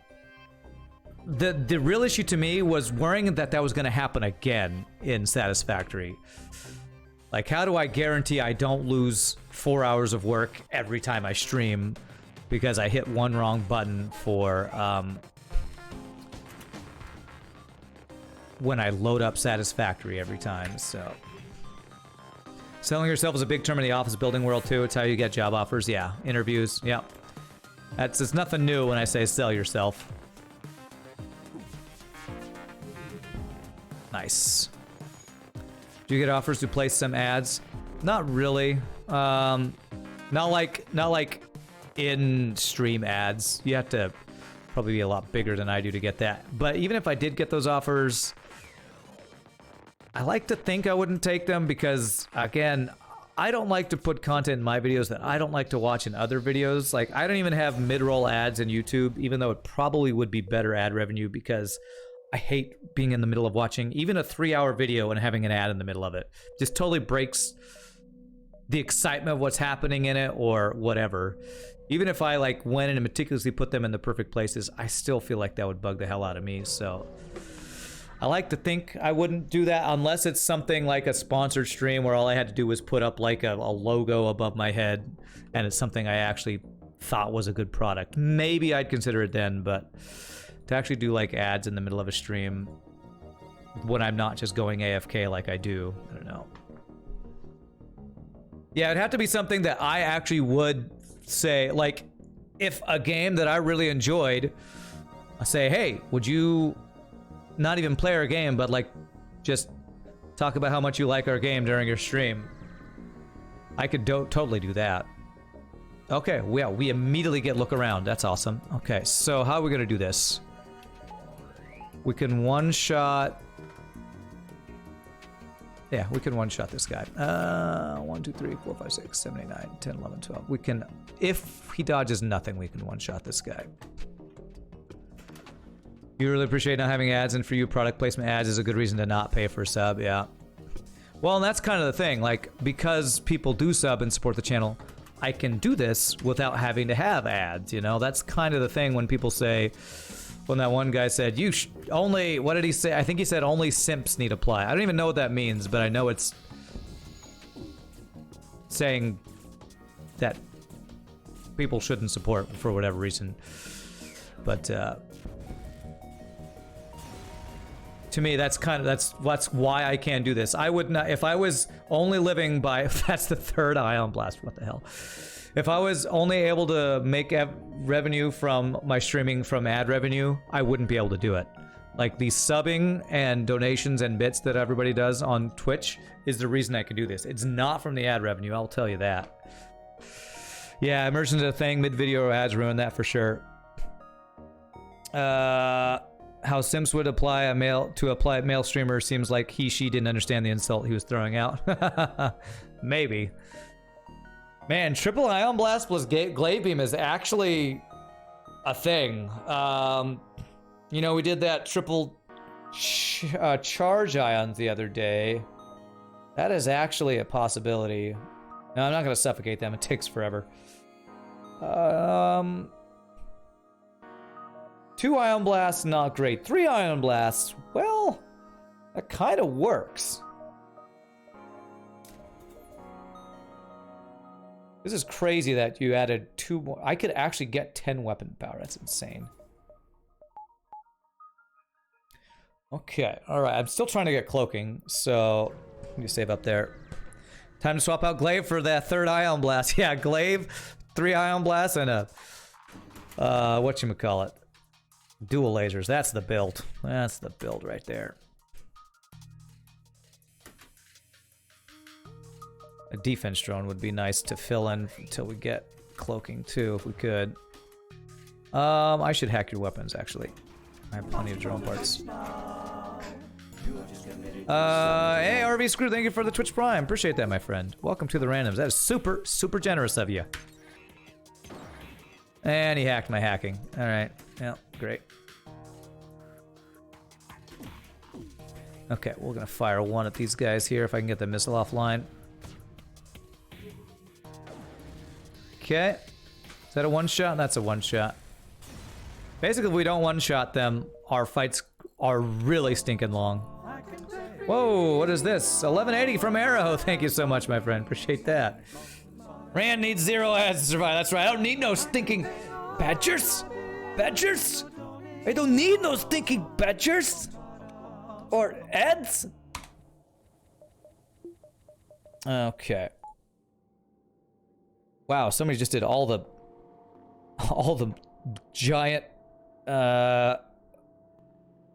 the real issue to me was worrying that was going to happen again in Satisfactory. Like, how do I guarantee I don't lose 4 hours of work every time I stream because I hit one wrong button for when I load up Satisfactory every time, so. Selling yourself is a big term in the office building world too. It's how you get job offers, yeah. Interviews, yeah. It's nothing new when I say sell yourself. Nice. Do you get offers to place some ads? Not really. Not like in-stream ads. You have to probably be a lot bigger than I do to get that. But even if I did get those offers, I like to think I wouldn't take them because, again, I don't like to put content in my videos that I don't like to watch in other videos. Like, I don't even have mid-roll ads in YouTube, even though it probably would be better ad revenue because I hate being in the middle of watching even a 3-hour video and having an ad in the middle of it. Just totally breaks the excitement of what's happening in it or whatever. Even if I like went in and meticulously put them in the perfect places, I still feel like that would bug the hell out of me. So I like to think I wouldn't do that unless it's something like a sponsored stream where all I had to do was put up like a logo above my head and it's something I actually thought was a good product. Maybe I'd consider it then, but to actually do like ads in the middle of a stream when I'm not just going AFK like I do, I don't know. Yeah, it'd have to be something that I actually would say, like, if a game that I really enjoyed, I say, hey, would you not even play our game, but like just talk about how much you like our game during your stream? I could totally do that. Okay, well, we immediately get look around. That's awesome. Okay, so how are we gonna do this? We can one-shot. Yeah, we can one-shot this guy. 1, 2, 3, 4, 5, 6, 7, 8, 9, 10, 11, 12. We can, if he dodges nothing, we can one-shot this guy. You really appreciate not having ads, and for you, product placement ads is a good reason to not pay for a sub, yeah. Well, and that's kind of the thing, like, because people do sub and support the channel, I can do this without having to have ads, you know? That's kind of the thing when people say, when that one guy said, only, what did he say? I think he said only simps need apply. I don't even know what that means, but I know it's saying that people shouldn't support for whatever reason. But to me, that's why I can't do this. I would not, if I was only living by, that's the third Ion Blast, what the hell. If I was only able to make revenue from my streaming from ad revenue, I wouldn't be able to do it. Like the subbing and donations and bits that everybody does on Twitch is the reason I can do this. It's not from the ad revenue, I'll tell you that. Yeah, immersion's a thing, mid-video ads ruin that for sure. How Simps would apply male streamer seems like she didn't understand the insult he was throwing out. Maybe. Man, triple Ion Blast plus Glaive Beam is actually a thing. You know, we did that triple charge ions the other day. That is actually a possibility. No, I'm not gonna suffocate them. It takes forever. 2 Ion Blasts, not great. 3 Ion Blasts, well, that kind of works. This is crazy that you added 2 more. I could actually get 10 weapon power. That's insane. Okay, alright. I'm still trying to get cloaking, so let me save up there. Time to swap out Glaive for that 3rd Ion Blast. Yeah, Glaive, 3 Ion Blasts, and a whatchamacallit. Dual lasers. That's the build. That's the build right there. A defense drone would be nice to fill in until we get cloaking too, if we could. I should hack your weapons, actually. I have plenty of drone parts. Hey, RV Screw, thank you for the Twitch Prime. Appreciate that, my friend. Welcome to the randoms. That is super, super generous of you. And he hacked my hacking. Alright. Yeah, great. Okay, we're gonna fire one at these guys here if I can get the missile offline. Okay. Is that a one-shot? That's a one-shot. Basically, if we don't one-shot them, our fights are really stinking long. Whoa, what is this? 1180 from Arrow. Thank you so much, my friend. Appreciate that. Rand needs 0 ads to survive. That's right. I don't need no stinking badgers. Badgers? I don't need no stinking badgers. Or ads. Okay. Wow, somebody just did all the giant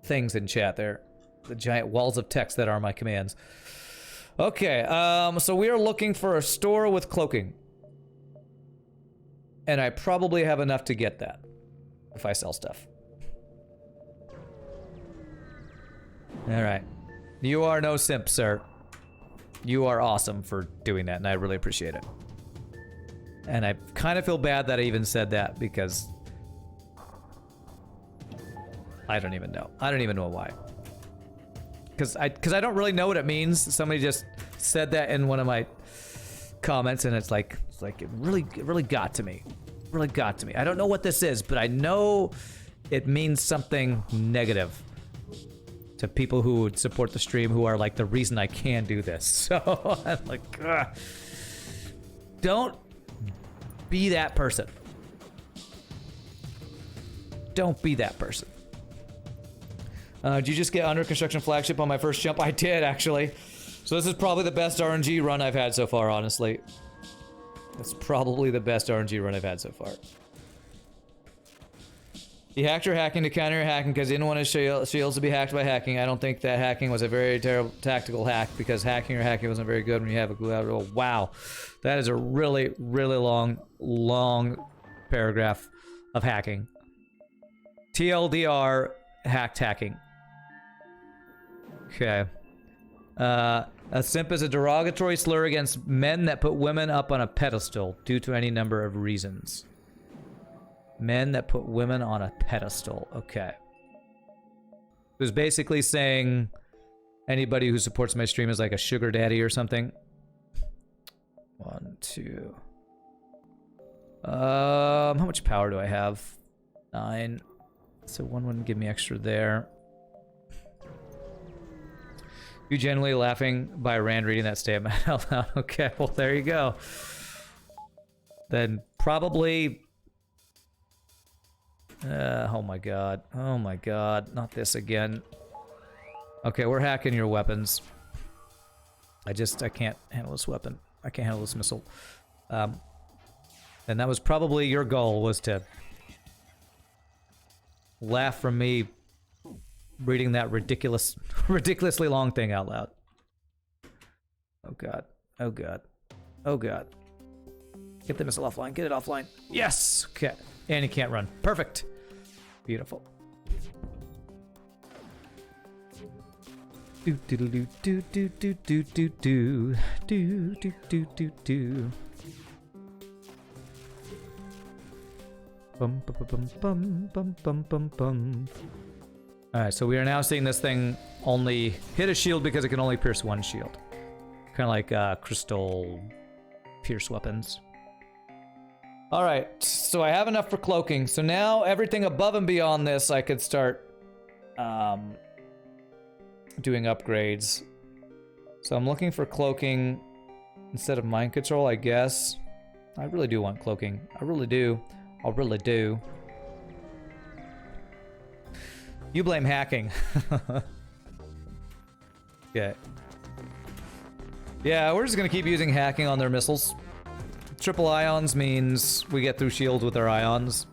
things in chat there. The giant walls of text that are my commands. Okay, so we are looking for a store with cloaking. And I probably have enough to get that if I sell stuff. Alright. You are no simp, sir. You are awesome for doing that, and I really appreciate it. And I kind of feel bad that I even said that, because I don't even know. I don't even know why. Because I don't really know what it means. Somebody just said that in one of my comments, and it's like it really got to me. It really got to me. I don't know what this is, but I know it means something negative to people who would support the stream, who are like the reason I can do this. So I'm like, ugh. Don't be that person. Don't be that person. Did you just get under construction flagship on my first jump? I did, actually. So this is probably the best RNG run I've had so far, honestly. It's probably the best RNG run I've had so far. He hacked your hacking to counter your hacking because he didn't want his shields to be hacked by hacking. I don't think that hacking was a very terrible tactical hack, because hacking or hacking wasn't very good when you have a glue out roll. Wow. That is a really, really long paragraph of hacking. TLDR, hacked hacking. Okay. A simp is a derogatory slur against men that put women up on a pedestal due to any number of reasons. Men that put women on a pedestal. Okay. It was basically saying anybody who supports my stream is like a sugar daddy or something. 1, 2. How much power do I have? 9. So 1 wouldn't give me extra there. You genuinely laughing by Rand reading that statement out loud. Okay, well there you go. Then probably... oh my god. Oh my god. Not this again. Okay, we're hacking your weapons. I can't handle this weapon. I can't handle this missile. And that was probably your goal, was to laugh from me reading that ridiculously long thing out loud. Oh god. Oh god. Oh god. Get the missile offline. Get it offline. Yes! Okay. And he can't run. Perfect. Beautiful. Do do do do do do do do do do do do do do. Bum bum bum bum bum bum bum bum. Alright, so we are now seeing this thing only hit a shield because it can only pierce one shield. Kind of like crystal pierce weapons. Alright, so I have enough for cloaking. So now everything above and beyond this I could start doing upgrades. So I'm looking for cloaking instead of mind control, I guess. I really do want cloaking. I really do. I really do. You blame hacking. Okay. Yeah, we're just gonna keep using hacking on their missiles. Triple ions means we get through shields with our ions.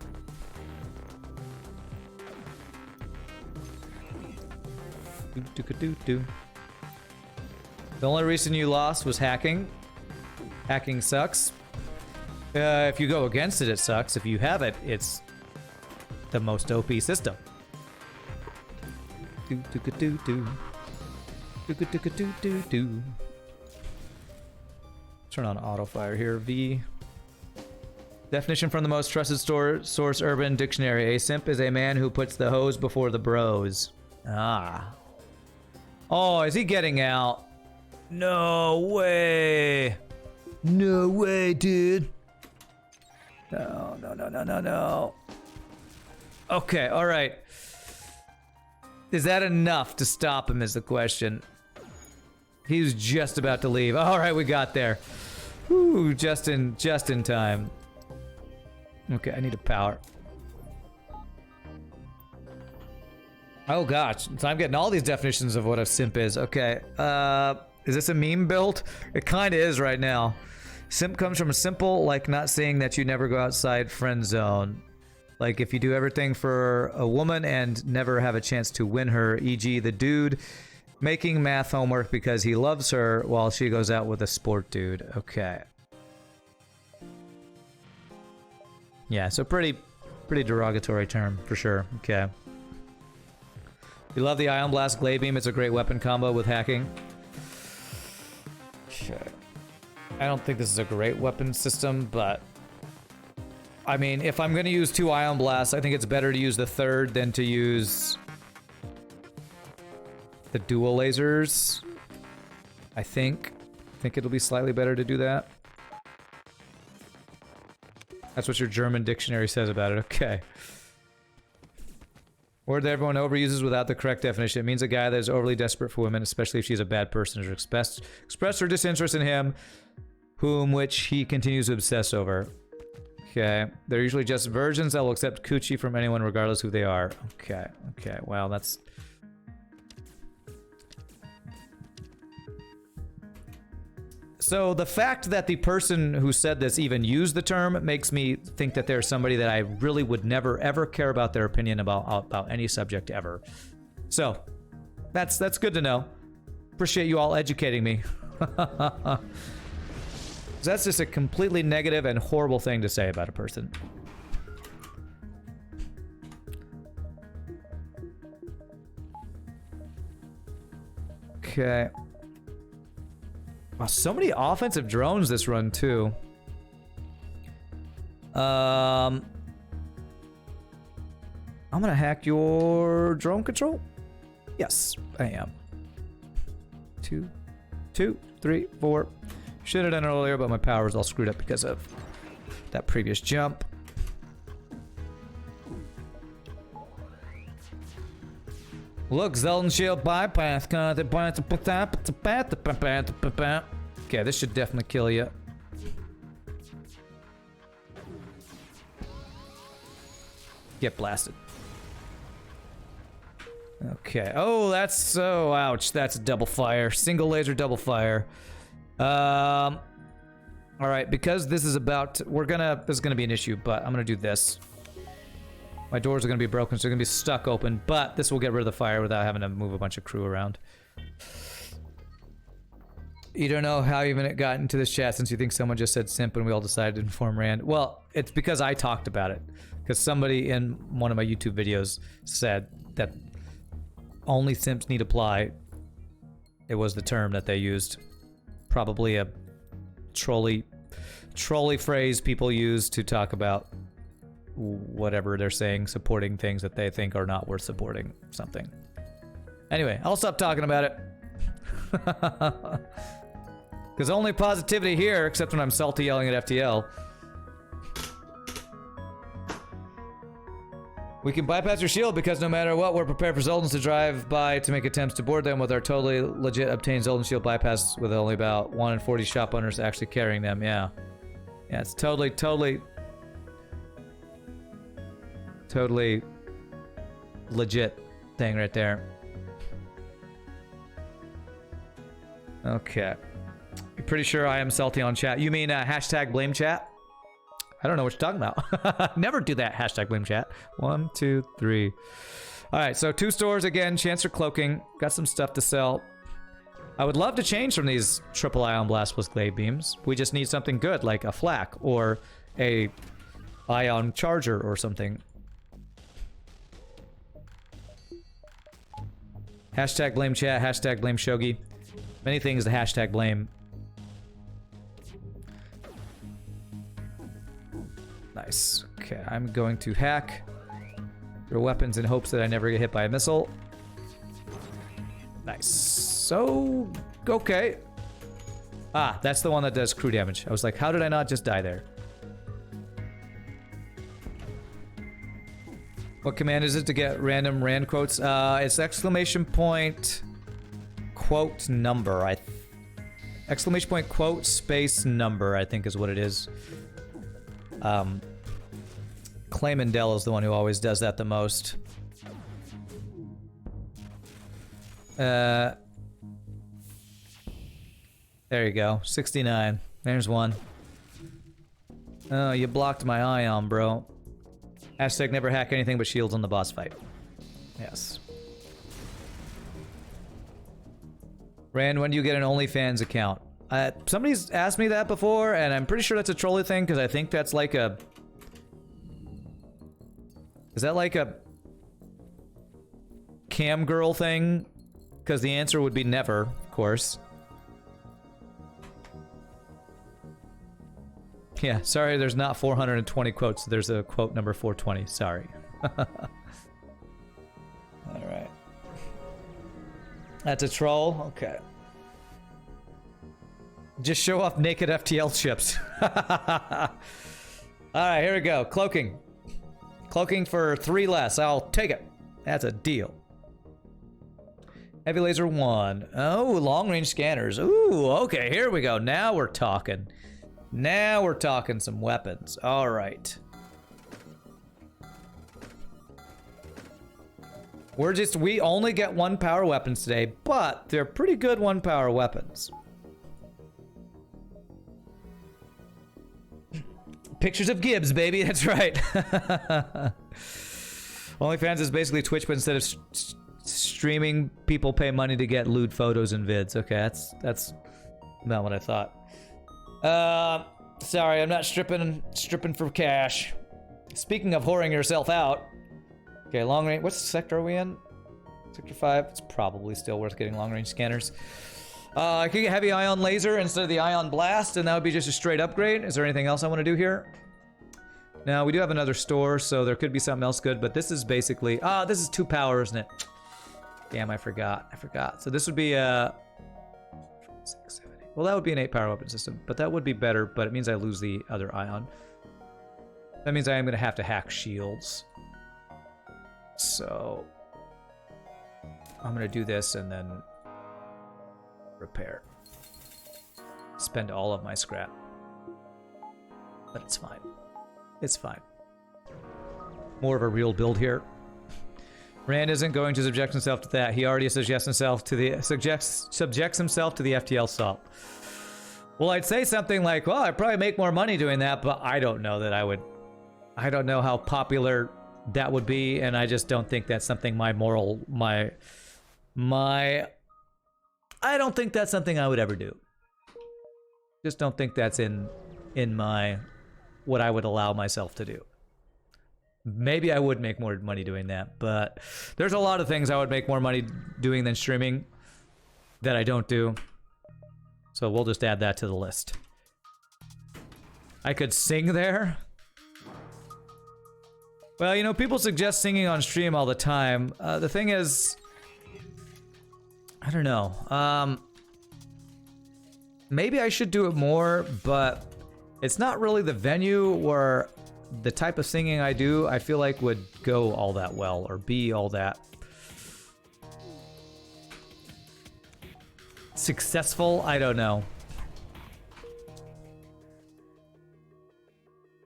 The only reason you lost was hacking. Hacking sucks. If you go against it, it sucks. If you have it, it's the most OP system. Turn on auto fire here. V. Definition from the most trusted source Urban Dictionary. A simp is a man who puts the hoes before the bros. Ah. Oh, is he getting out? No way. No way, dude. No, no, no, no, no, no. Okay, all right. Is that enough to stop him is the question. He was just about to leave. All right, we got there. Whew, just in time. Okay, I need a power. Oh gosh, so I'm getting all these definitions of what a simp is. Okay, is this a meme build? It kind of is right now. Simp comes from simple, like not saying that you never go outside friend zone. Like if you do everything for a woman and never have a chance to win her, e.g. the dude making math homework because he loves her while she goes out with a sport dude. Okay. Yeah, so pretty derogatory term for sure. Okay. You love the Ion Blast Glade Beam. It's a great weapon combo with hacking. Okay. I don't think this is a great weapon system, but I mean, if I'm going to use 2 Ion Blasts, I think it's better to use the third than to use the dual lasers. I think it'll be slightly better to do that. That's what your German dictionary says about it. Okay. Word that everyone overuses without the correct definition. It means a guy that is overly desperate for women, especially if she's a bad person, or express her disinterest in him, which he continues to obsess over. Okay. They're usually just virgins that will accept coochie from anyone regardless who they are. Okay. Okay. Wow, that's... So the fact that the person who said this even used the term makes me think that there's somebody that I really would never ever care about their opinion about any subject ever. So that's good to know. Appreciate you all educating me. That's just a completely negative and horrible thing to say about a person. Okay. Wow, so many offensive drones this run too. I'm gonna hack your drone control. Yes, I am. 2, 3, 4. Should have done it earlier, but my power is all screwed up because of that previous jump. Look, Zelda Shield bypass. Okay, this should definitely kill you. get blasted. Okay. Oh, that's so ouch. That's a double fire. Single laser, double fire. All right, because this is about, this is gonna be an issue, but I'm gonna do this. My doors are gonna be broken, so they're gonna be stuck open, but this will get rid of the fire without having to move a bunch of crew around. You don't know how even it got into this chat since you think someone just said simp and we all decided to inform Rand. Well, it's because I talked about it. Because somebody in one of my YouTube videos said that only simps need apply. It was the term that they used. Probably a trolley phrase people use to talk about whatever they're saying, supporting things that they think are not worth supporting, something. Anyway, I'll stop talking about it. Because only positivity here, except when I'm salty yelling at FTL. We can bypass your shield because no matter what, we're prepared for Zoldans to drive by to make attempts to board them with our totally legit obtained Zoldan shield bypass with only about 1 in 40 shop owners actually carrying them, yeah. Yeah, it's totally legit thing right there. Okay. You're pretty sure I am salty on chat. You mean hashtag blame chat? I don't know what you're talking about. Never do that, hashtag blame chat. 1, 2, 3. All right, so 2 stores again, chance for cloaking. Got some stuff to sell. I would love to change from these triple ion blast with glaive beams. We just need something good, like a flak or a ion charger or something. Hashtag blame chat, hashtag blame shogi. Many things to hashtag blame. Nice. Okay, I'm going to hack your weapons in hopes that I never get hit by a missile. Nice. So, okay. Ah, that's the one that does crew damage. I was like, how did I not just die there? What command is it to get random Rand quotes? It's exclamation point quote number. Exclamation point quote space number, I think is what it is. Claymandel is the one who always does that the most. There you go. 69. There's one. Oh, you blocked my ion, bro. Hashtag never hack anything but shields on the boss fight. Yes. Rand, when do you get an OnlyFans account? Somebody's asked me that before, and I'm pretty sure that's a trolley thing, because I think that's like a... Is that like a... cam girl thing? Because the answer would be never, of course. Yeah, sorry there's not 420 quotes. There's a quote number 420. Sorry. Alright. That's a troll? Okay. Just show off naked FTL chips. Alright, here we go. Cloaking. Cloaking for 3 less. I'll take it. That's a deal. Heavy laser 1. Oh, long range scanners. Ooh, okay, here we go. Now we're talking. Now we're talking some weapons. Alright. We only get 1 power weapons today, but they're pretty good 1 power weapons. Pictures of Gibbs, baby, that's right. OnlyFans is basically Twitch, but instead of streaming, people pay money to get lewd photos and vids. Okay, that's not what I thought. Sorry, I'm not stripping for cash. Speaking of whoring yourself out. Okay, long range. What sector are we in? Sector 5. It's probably still worth getting long range scanners. I could get heavy ion laser instead of the ion blast, and that would be just a straight upgrade. Is there anything else I want to do here? Now, we do have another store, so there could be something else good, but this is basically... this is 2 power, isn't it? Damn, I forgot. So this would be 6, 7, 8. Well, that would be an 8 power weapon system, but that would be better, but it means I lose the other ion. That means I am going to have to hack shields. So... I'm going to do this and then... repair. Spend all of my scrap. But it's fine. It's fine. more of a real build here. Rand isn't going to subject himself to that. He already subjects himself to the FTL salt. Well, I'd say something like, well, I'd probably make more money doing that, but I don't know that I would. I don't know how popular that would be, and I just don't think that's something I don't think that's something I would ever do. Just don't think that's in my what I would allow myself to do. Maybe I would make more money doing that, but there's a lot of things I would make more money doing than streaming that I don't do. So we'll just add that to the list. I could sing there. Well, you know, people suggest singing on stream all the time. The thing is, I don't know. Maybe I should do it more, but it's not really the venue where the type of singing I do, I feel like would go all that well or be all that successful. I don't know.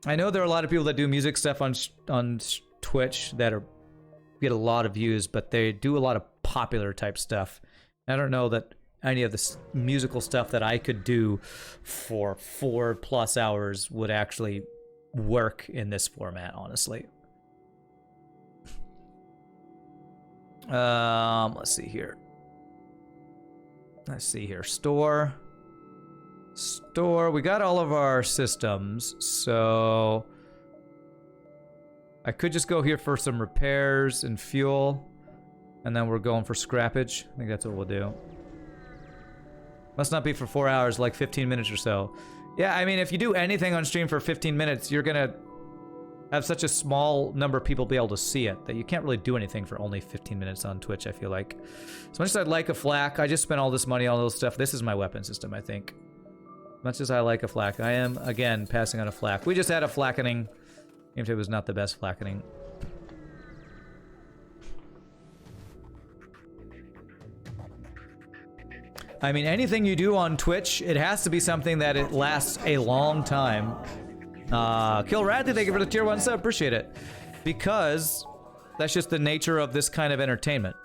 I know there are a lot of people that do music stuff on Twitch that get a lot of views, but they do a lot of popular type stuff. I don't know that any of the musical stuff that I could do for 4+ hours would actually work in this format, honestly. Let's see here. Store. We got all of our systems, so I could just go here for some repairs and fuel, and then we're going for scrappage. I think that's what we'll do. Must not be for 4 hours, like 15 minutes or so. Yeah, I mean, if you do anything on stream for 15 minutes, you're gonna have such a small number of people be able to see it that you can't really do anything for only 15 minutes on Twitch, I feel like. As much as I'd like a flak, I just spent all this money on all those stuff. This is my weapon system, I think. As much as I like a flak, I am, again, passing on a flak. We just had a flackening, even if it was not the best flackening. I mean, anything you do on Twitch, it has to be something that it lasts a long time. Kill Radley, thank you for the tier 1 sub, appreciate it. Because that's just the nature of this kind of entertainment.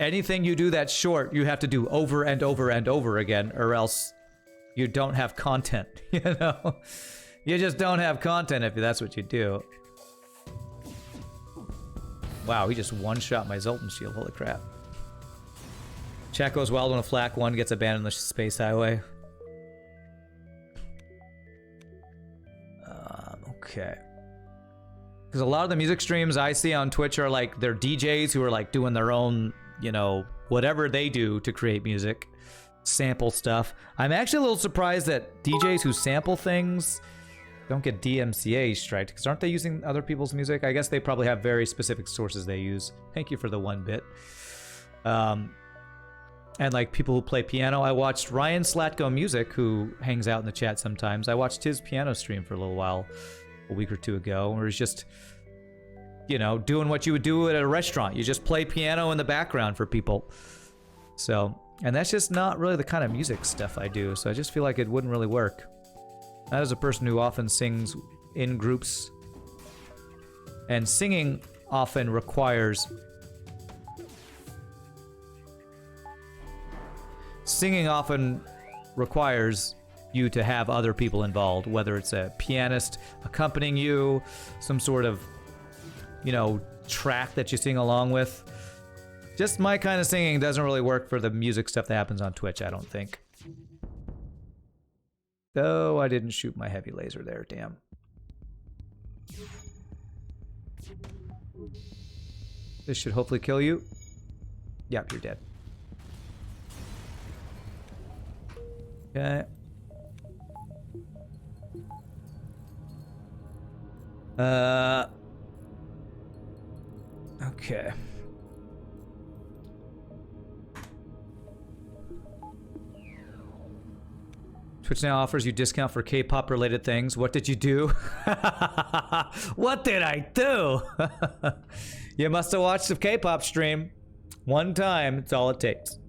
Anything you do that's short, you have to do over and over and over again, or else you don't have content, you know? You just don't have content if that's what you do. Wow, he just one-shot my Zoltan shield, holy crap. Chat goes wild when a flak 1 gets abandoned on the space highway. Okay. Because a lot of the music streams I see on Twitch are like, they're DJs who are like doing their own, you know, whatever they do to create music. Sample stuff. I'm actually a little surprised that DJs who sample things don't get DMCA striked, because aren't they using other people's music? I guess they probably have very specific sources they use. Thank you for the 1 bit. And like people who play piano, I watched Ryan Slatko Music, who hangs out in the chat sometimes. I watched his piano stream for a little while, a week or two ago, where he's just, you know, doing what you would do at a restaurant. You just play piano in the background for people. So, and that's just not really the kind of music stuff I do, so I just feel like it wouldn't really work. That is a person who often sings in groups, and singing often requires you to have other people involved, whether it's a pianist accompanying you, some sort of, you know, track that you sing along with. Just my kind of singing doesn't really work for the music stuff that happens on Twitch, I don't think. Though I didn't shoot my heavy laser there, damn. This should hopefully kill you. Yep, you're dead. Okay. Okay. Twitch now offers you discount for K-pop related things. What did you do? What did I do? You must have watched a K-pop stream. One time, it's all it takes.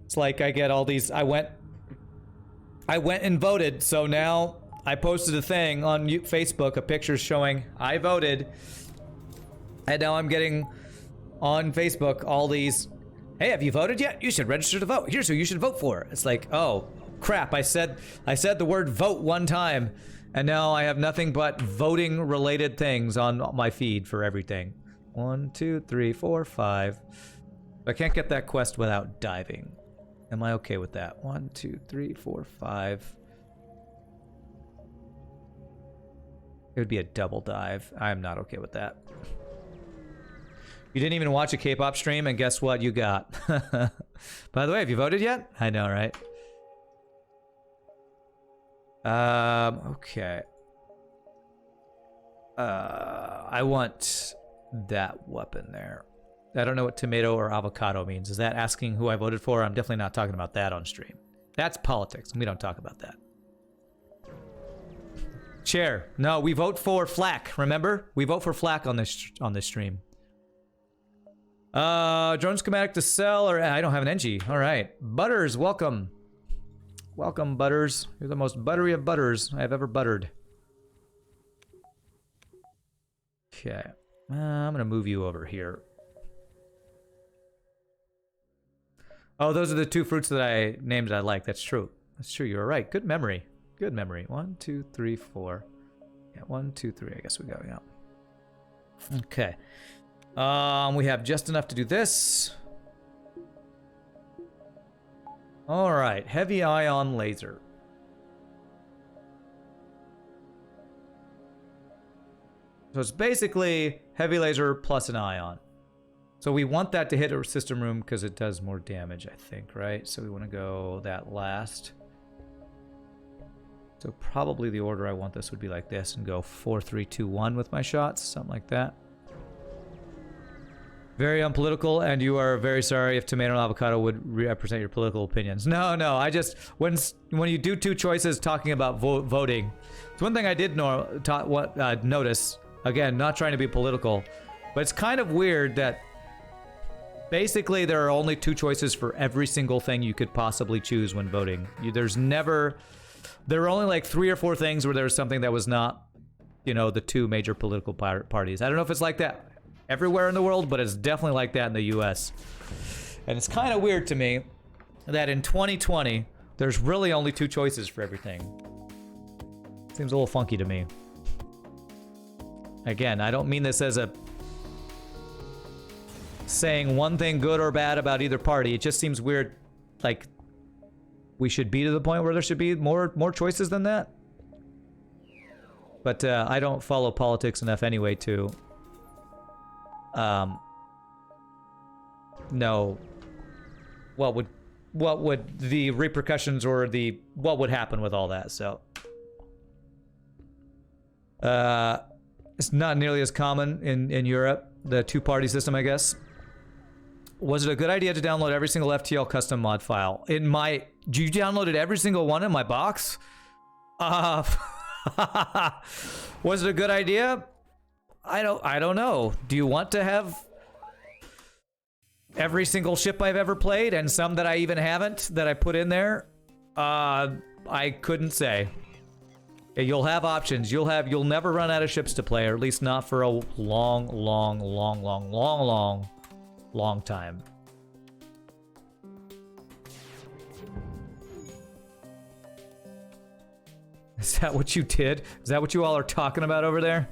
It's like I get all these, I went and voted, so now I posted a thing on Facebook, a picture showing I voted, and now I'm getting on Facebook all these, hey, have you voted yet? You should register to vote. Here's who you should vote for. It's like, oh crap, I said the word vote one time, and now I have nothing but voting related things on my feed for everything. 1, 2, 3, 4, 5. I can't get that quest without diving. Am I okay with that? 1, 2, 3, 4, 5. It would be a double dive. I'm not okay with that. You didn't even watch a K-pop stream, and guess what you got? By the way, have you voted yet? I know, right? Okay. I want that weapon there. I don't know what tomato or avocado means. Is that asking who I voted for? I'm definitely not talking about that on stream. That's politics, and we don't talk about that. Chair, no, we vote for Flak. Remember, we vote for Flak on this stream. Drone schematic to sell, or I don't have an NG. All right, Butters, welcome. Welcome, Butters. You're the most buttery of butters I've ever buttered. Okay, I'm gonna move you over here. Oh, those are the two fruits that I named that I like. That's true. That's true. You're right. Good memory. Good memory. 1, 2, 3, 4. Yeah, 1, 2, 3. I guess we go. Yeah. Okay. We have just enough to do this. All right. Heavy ion laser. So it's basically heavy laser plus an ion. So we want that to hit a system room because it does more damage, I think, right? So we want to go that last. So probably the order I want this would be like this and go 4, 3, 2, 1 with my shots, something like that. Very unpolitical, and you are very sorry if tomato and avocado would represent your political opinions. No, I just, when you do two choices talking about voting, it's one thing I did notice, again, not trying to be political, but it's kind of weird that basically there are only two choices for every single thing you could possibly choose when voting. There are only like 3 or 4 things where there's something that was not, you know, the two major political parties. I don't know if it's like that everywhere in the world, but it's definitely like that in the US. And it's kind of weird to me that in 2020, there's really only 2 choices for everything. Seems a little funky to me. Again, I don't mean this as a saying one thing good or bad about either party. It just seems weird, like we should be to the point where there should be more choices than that. But I don't follow politics enough anyway to know what would the repercussions or what would happen with all that. So it's not nearly as common in Europe, the 2-party system, I guess. Was it a good idea to download every single FTL custom mod file? You downloaded every single one in my box? Was it a good idea? I don't know. Do you want to have every single ship I've ever played and some that I even haven't that I put in there? I couldn't say. You'll have options. You'll never run out of ships to play, or at least not for a long time. Is that what you did? Is that what you all are talking about over there?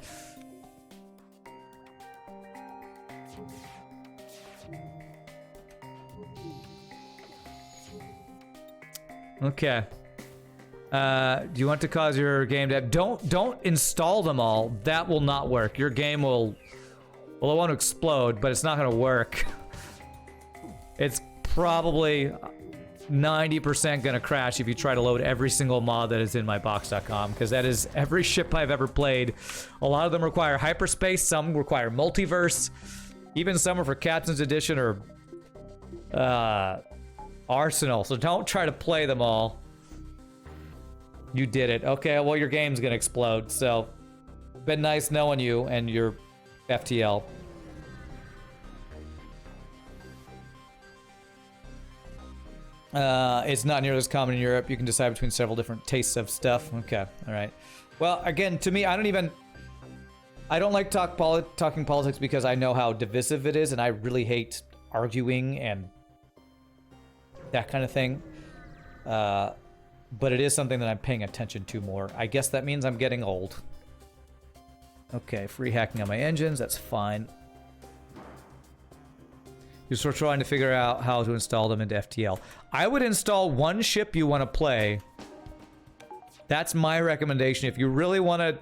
Okay. Do you want to cause your game to have... Don't install them all. That will not work. Your game will... Well, it won't explode, but it's not going to work. It's probably 90% going to crash if you try to load every single mod that is in my box.com, because that is every ship I've ever played. A lot of them require hyperspace, some require multiverse, even some are for Captain's Edition or Arsenal, so don't try to play them all. You did it. Okay, well, your game's going to explode, so been nice knowing you and your FTL. It's not nearly as common in Europe. You can decide between several different tastes of stuff. Okay, all right. Well, again, to me, I don't like talking politics because I know how divisive it is, and I really hate arguing and that kind of thing. But it is something that I'm paying attention to more. I guess that means I'm getting old. Okay, free hacking on my engines. That's fine. You're sort of trying to figure out how to install them into FTL. I would install one ship you want to play. That's my recommendation. If you really want to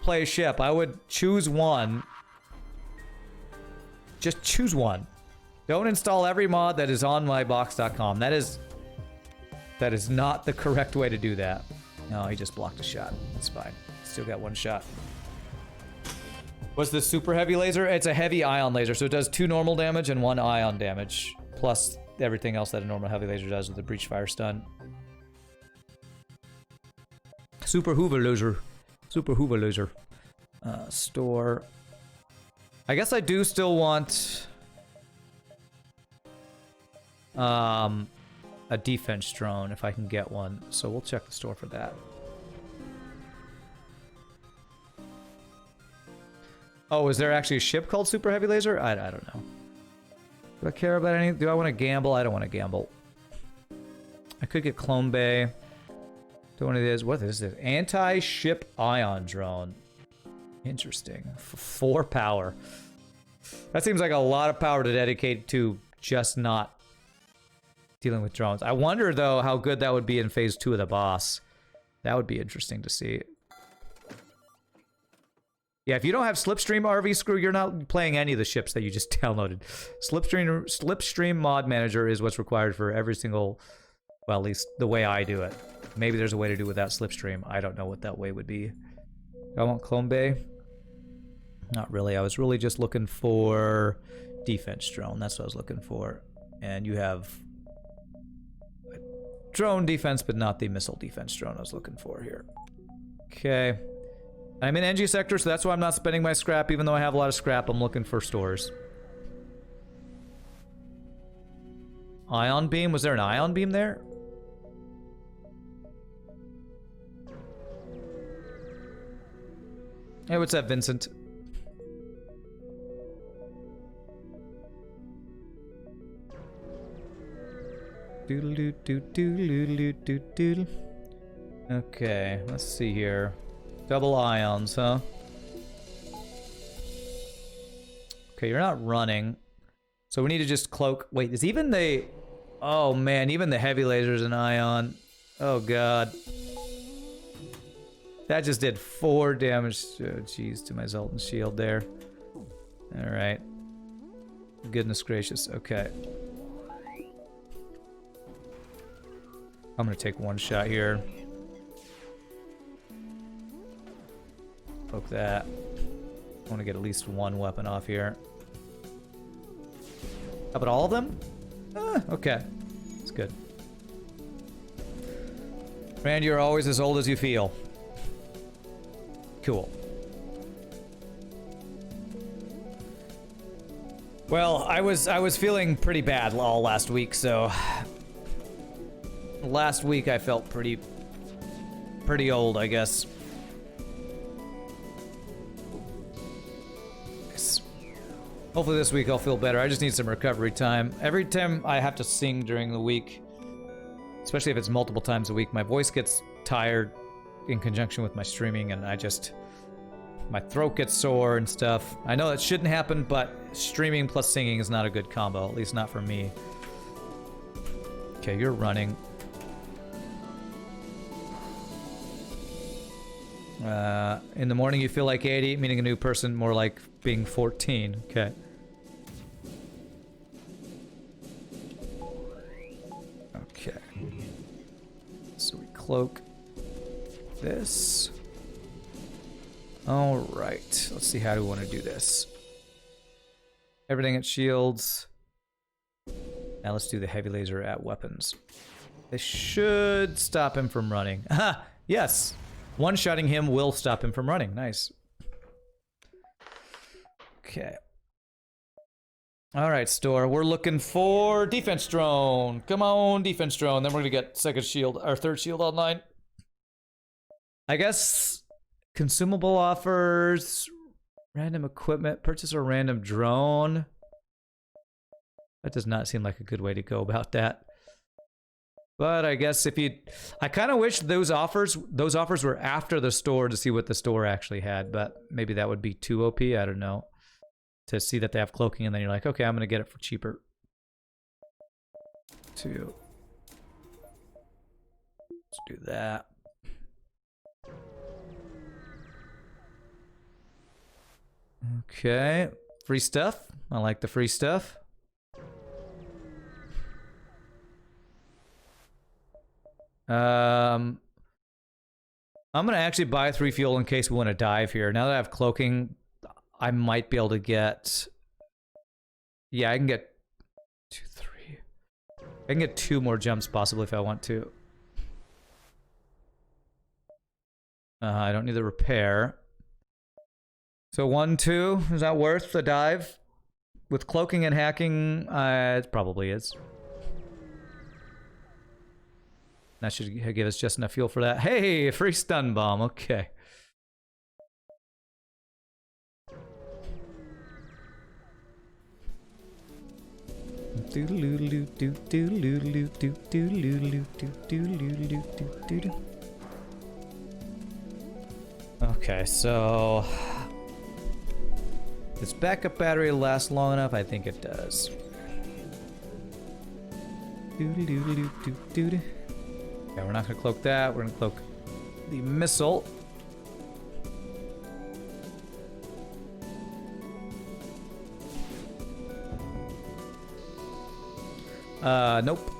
play a ship, I would choose one. Just choose one. Don't install every mod that is on mybox.com. That is not the correct way to do that. No, he just blocked a shot. That's fine. Still got one shot. What's the super heavy laser? It's a heavy ion laser, so it does 2 normal damage and 1 ion damage, plus everything else that a normal heavy laser does with the breach fire stun. Super Hoover laser. Super Hoover laser. Store. I guess I do still want a defense drone if I can get one, so we'll check the store for that. Oh, is there actually a ship called Super Heavy Laser? I don't know. Do I care about anything? Do I want to gamble? I don't want to gamble. I could get Clone Bay. Don't want these. What is this? Anti-ship ion drone. Interesting. 4 power. That seems like a lot of power to dedicate to just not dealing with drones. I wonder, though, how good that would be in Phase 2 of the boss. That would be interesting to see. Yeah, if you don't have Slipstream RV Screw, you're not playing any of the ships that you just downloaded. Slipstream Mod Manager is what's required for every single, well, at least the way I do it. Maybe there's a way to do it without Slipstream. I don't know what that way would be. I want Clone Bay. Not really. I was really just looking for defense drone. That's what I was looking for. And you have drone defense, but not the missile defense drone I was looking for here. Okay. I'm in NG sector, so that's why I'm not spending my scrap. Even though I have a lot of scrap, I'm looking for stores. Ion beam? Was there an ion beam there? Hey, what's up, Vincent? Doodle-doo-doo-doo-doo-doo-doo-doo. Okay, let's see here. Double ions, huh? Okay, you're not running. So we need to just cloak. Wait, is even the... Oh, man, even the heavy lasers an ion. Oh, God. That just did 4 damage. Oh, jeez, to my Zoltan shield there. Alright. Goodness gracious. Okay. I'm gonna take one shot here. Poke that. I want to get at least one weapon off here. How about all of them? Okay. That's good. Rand, you're always as old as you feel. Cool. Well, I was feeling pretty bad all last week, so last week I felt pretty old, I guess. Hopefully this week I'll feel better. I just need some recovery time. Every time I have to sing during the week, especially if it's multiple times a week, my voice gets tired in conjunction with my streaming, and my throat gets sore and stuff. I know that shouldn't happen, but streaming plus singing is not a good combo, at least not for me. Okay, you're running. In the morning you feel like 80, meaning a new person, more like being 14. Okay. Okay. So we cloak this. All right. Let's see, how do we want to do this? Everything at shields. Now let's do the heavy laser at weapons. This should stop him from running. Aha! Yes! One-shotting him will stop him from running. Nice. Okay. All right, store. We're looking for defense drone. Come on, defense drone. Then we're gonna get second shield, our third shield online. I guess consumable offers, random equipment, purchase a random drone. That does not seem like a good way to go about that. But I guess if you, I kind of wish those offers were after the store to see what the store actually had. But maybe that would be too OP. I don't know. To see that they have cloaking, and then you're like, okay, I'm gonna get it for cheaper. Let's do that. Okay, free stuff. I like the free stuff. I'm gonna actually buy 3 fuel in case we want to dive here. Now that I have cloaking, I might be able to get... Yeah, I can get 2, 3. I can get 2 more jumps possibly if I want to. I don't need the repair. So 1, 2, is that worth the dive? With cloaking and hacking, it probably is. That should give us just enough fuel for that. Hey, a free stun bomb, okay. Okay, so does backup battery last long enough? I think it does. Okay, we're not gonna cloak that. We're gonna cloak the missile. Nope.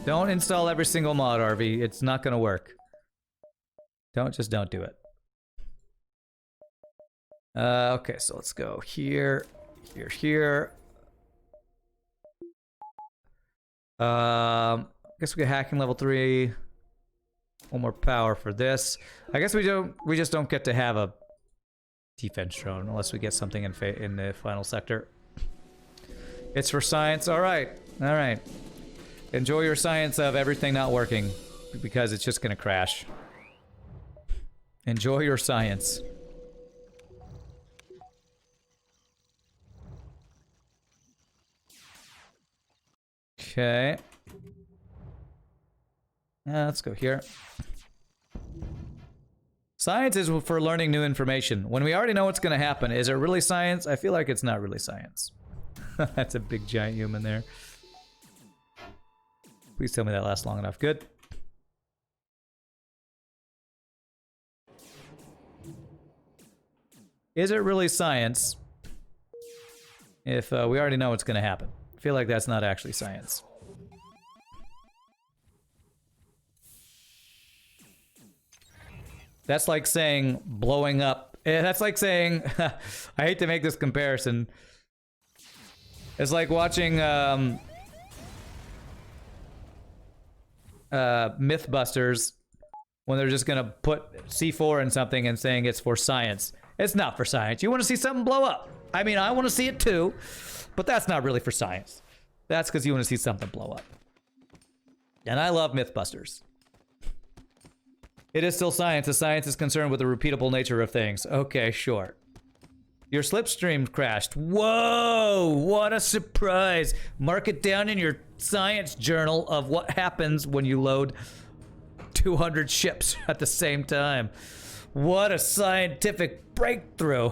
Don't install every single mod, RV. It's not gonna work. Don't do it. Okay, so let's go here, here. I guess we get hacking level 3. 1 more power for this. I guess we just don't get to have a defense drone unless we get something in the final sector. It's for science. All right. Enjoy your science of everything not working because it's just gonna crash. Enjoy your science. Okay. Let's go here. Science is for learning new information. When we already know what's going to happen, is it really science? I feel like it's not really science. That's a big giant human there. Please tell me that lasts long enough. Good. Is it really science if we already know what's going to happen? I feel like that's not actually science. That's like saying blowing up. That's like saying, I hate to make this comparison. It's like watching Mythbusters when they're just gonna put C4 in something and saying it's for science. It's not for science. You want to see something blow up. I mean, I want to see it too, but that's not really for science. That's because you want to see something blow up. And I love Mythbusters. It is still science. The science is concerned with the repeatable nature of things. Okay, sure. Your slipstream crashed. Whoa, what a surprise. Mark it down in your science journal of what happens when you load 200 ships at the same time. What a scientific breakthrough.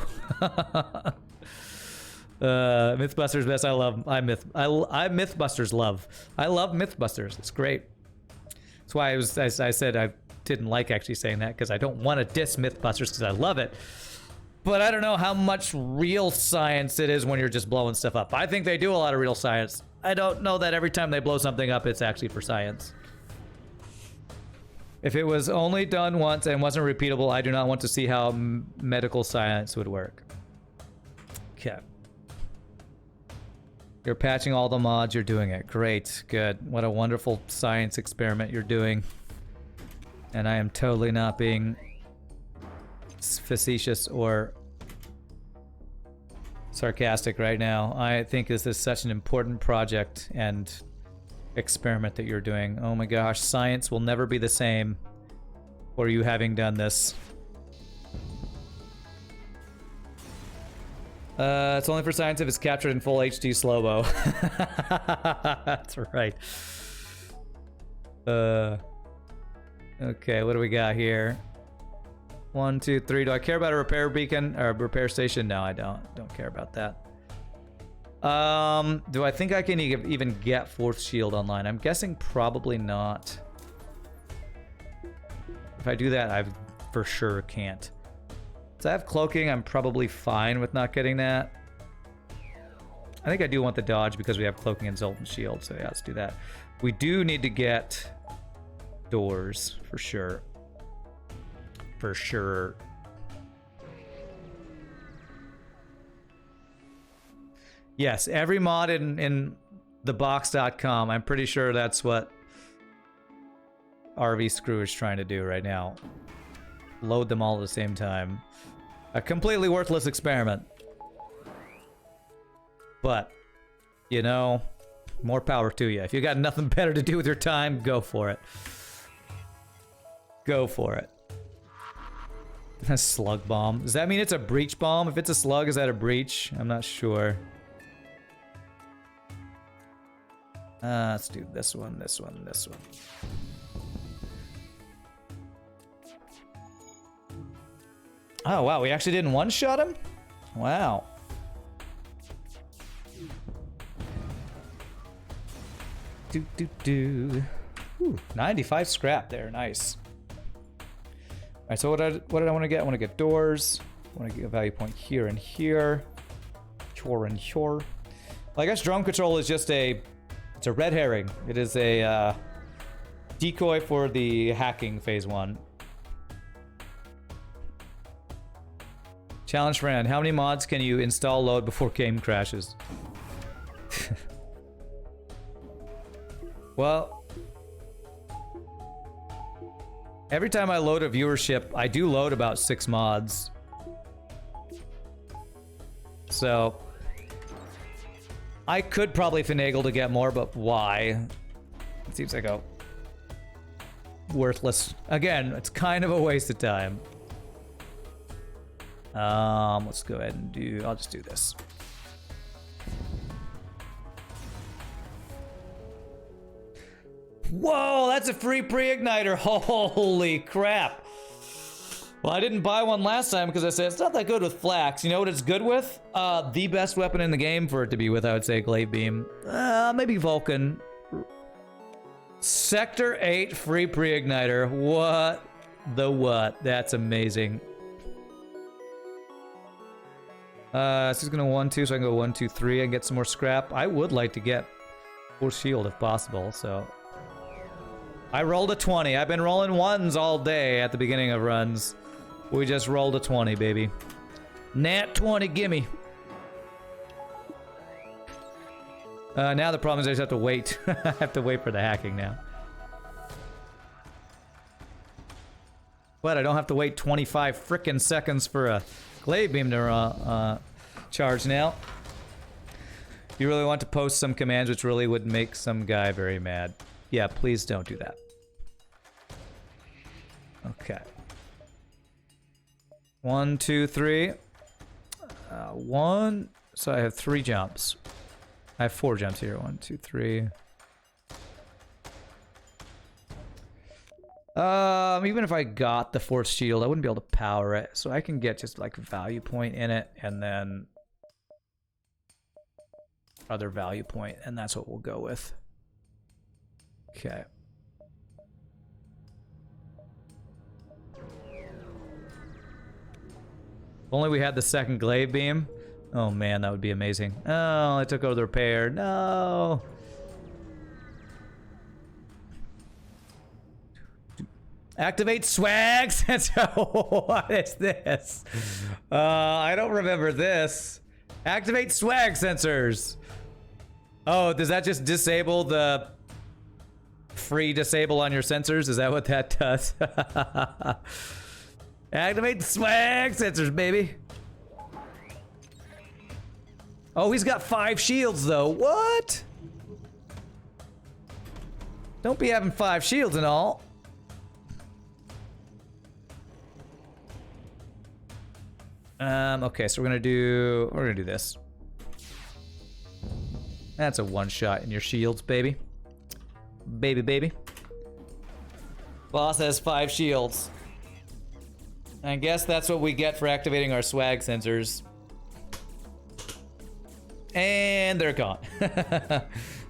Mythbusters best. I love Mythbusters love. I love Mythbusters. It's great. That's why I said I didn't like actually saying that, because I don't want to diss Mythbusters because I love it. But I don't know how much real science it is when you're just blowing stuff up. I think they do a lot of real science. I don't know that every time they blow something up, it's actually for science. If it was only done once and wasn't repeatable, I do not want to see how medical science would work. Okay. You're patching all the mods, you're doing it. Great, good. What a wonderful science experiment you're doing. And I am totally not being facetious or sarcastic right now. I think this is such an important project and experiment that you're doing. Oh my gosh, science will never be the same for you having done this. It's only for science if it's captured in full HD slow-mo. That's right. Okay, what do we got here? 1, 2, 3. Do I care about a repair beacon or a repair station? No, I don't. Don't care about that. Do I think I can even get fourth shield online? I'm guessing probably not. If I do that, I for sure can't. So I have cloaking. I'm probably fine with not getting that. I think I do want the dodge because we have cloaking and Zoltan shield. So yeah, let's do that. We do need to get doors for sure. For sure. Yes, every mod in thebox.com. I'm pretty sure that's what RV Screw is trying to do right now. Load them all at the same time. A completely worthless experiment. But, you know, more power to you. If you got nothing better to do with your time, go for it. Go for it. A slug bomb. Does that mean it's a breach bomb? If it's a slug, is that a breach? I'm not sure. Let's do this one, this one, this one. Oh, wow. We actually didn't one-shot him? Wow. Ooh, 95 scrap there. Nice. All right, so what did I want to get? I want to get doors. I want to get a value point here and here. Here and here. Well, I guess drone control is just it's a red herring. It is a decoy for the hacking phase 1. Challenge friend, how many mods can you install load before game crashes? Well, every time I load a viewership, I do load about 6 mods. So I could probably finagle to get more, but why? It seems like a worthless... Again, it's kind of a waste of time. Let's go ahead and do... I'll just do this. Whoa, that's a free pre-igniter. Holy crap. Well, I didn't buy one last time because I said it's not that good with flax. You know what it's good with? The best weapon in the game for it to be with, I would say, glaive beam. Maybe Vulcan. Sector 8 free pre-igniter. What the what? That's amazing. So he's gonna 1, 2, so I can go 1, 2, 3 and get some more scrap. I would like to get full shield if possible, so. I rolled a 20. I've been rolling 1s all day at the beginning of runs. We just rolled a 20, baby. Nat 20, gimme. Now the problem is I just have to wait. I have to wait for the hacking now. But I don't have to wait 25 frickin' seconds for a glaive beam to charge now. You really want to post some commands which really would make some guy very mad. Yeah, please don't do that. Okay. 1, 2, 3. 1. So I have 3 jumps. I have 4 jumps here. 1, 2, 3. Even if I got the fourth shield, I wouldn't be able to power it. So I can get just like value point in it and then other value point, and that's what we'll go with. Okay. If only we had the second glaive beam. Oh man, that would be amazing. Oh, I took over the repair. No. Activate swag sensor. What is this? I don't remember this. Activate swag sensors. Oh, does that just disable the free disable on your sensors? Is that what that does? Activate swag sensors, baby. Oh, he's got 5 shields though. What? Don't be having 5 shields and all. Okay, so we're gonna do this. That's a one shot in your shields, baby. Baby. Boss has 5 shields. I guess that's what we get for activating our swag sensors. And they're gone.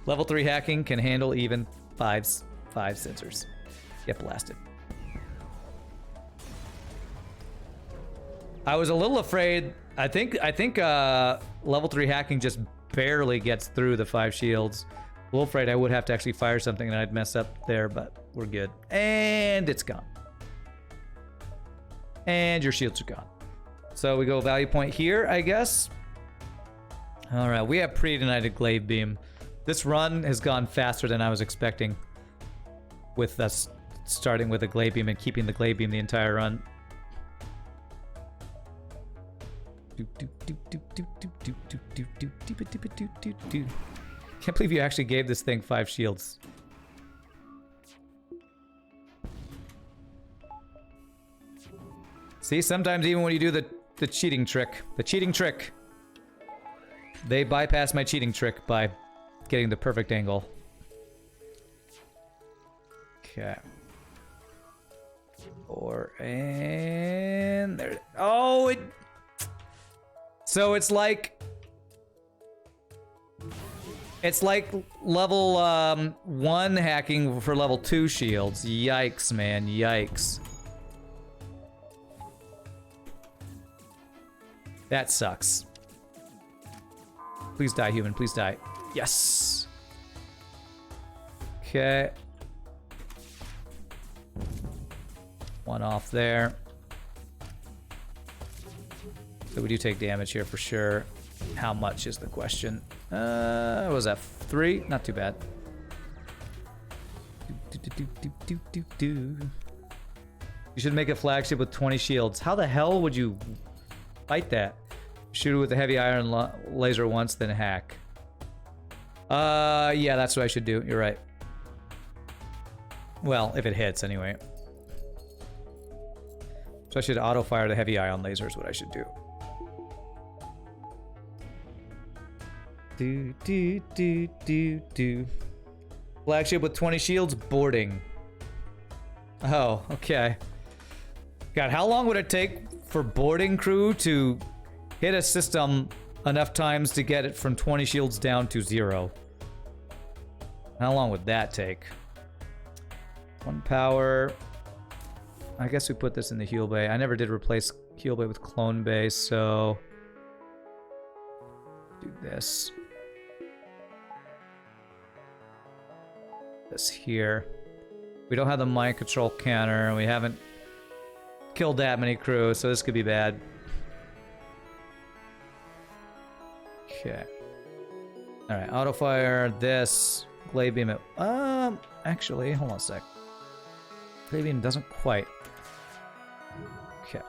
Level 3 hacking can handle even 5 sensors. Get blasted. I was a little afraid. I think level 3 hacking just barely gets through the 5 shields. A little afraid I would have to actually fire something and I'd mess up there, but we're good. And it's gone. And your shields are gone. So we go value point here, I guess. All right, we have pre-denied glaive beam. This run has gone faster than I was expecting, with us starting with a glaive beam and keeping the glaive beam the entire run. Can't believe you actually gave this thing 5 shields. See, sometimes even when you do the cheating trick, they bypass my cheating trick by getting the perfect angle. Okay. And there. Oh, it. So it's like level 1 hacking for level 2 shields. Yikes, man, yikes. That sucks. Please die, human. Please die. Yes. Okay. 1 off there. So we do take damage here for sure. How much is the question? What was that? 3? Not too bad. You should make a flagship with 20 shields. How the hell would you fight that? Shoot it with a heavy iron laser once, then hack. Yeah, that's what I should do. You're right. Well, if it hits, anyway. So I should auto-fire the heavy ion laser is what I should do. Flagship with 20 shields, boarding. Oh, okay. God, how long would it take for boarding crew to hit a system enough times to get it from 20 shields down to 0? How long would that take? 1 power. I guess we put this in the heal bay. I never did replace heal bay with clone bay, so do this. This here. We don't have the mind control counter, and we haven't killed that many crew, so this could be bad. Okay. Alright, auto fire this. Glaive beam it. Actually, hold on a sec. Glaive beam doesn't quite. Okay.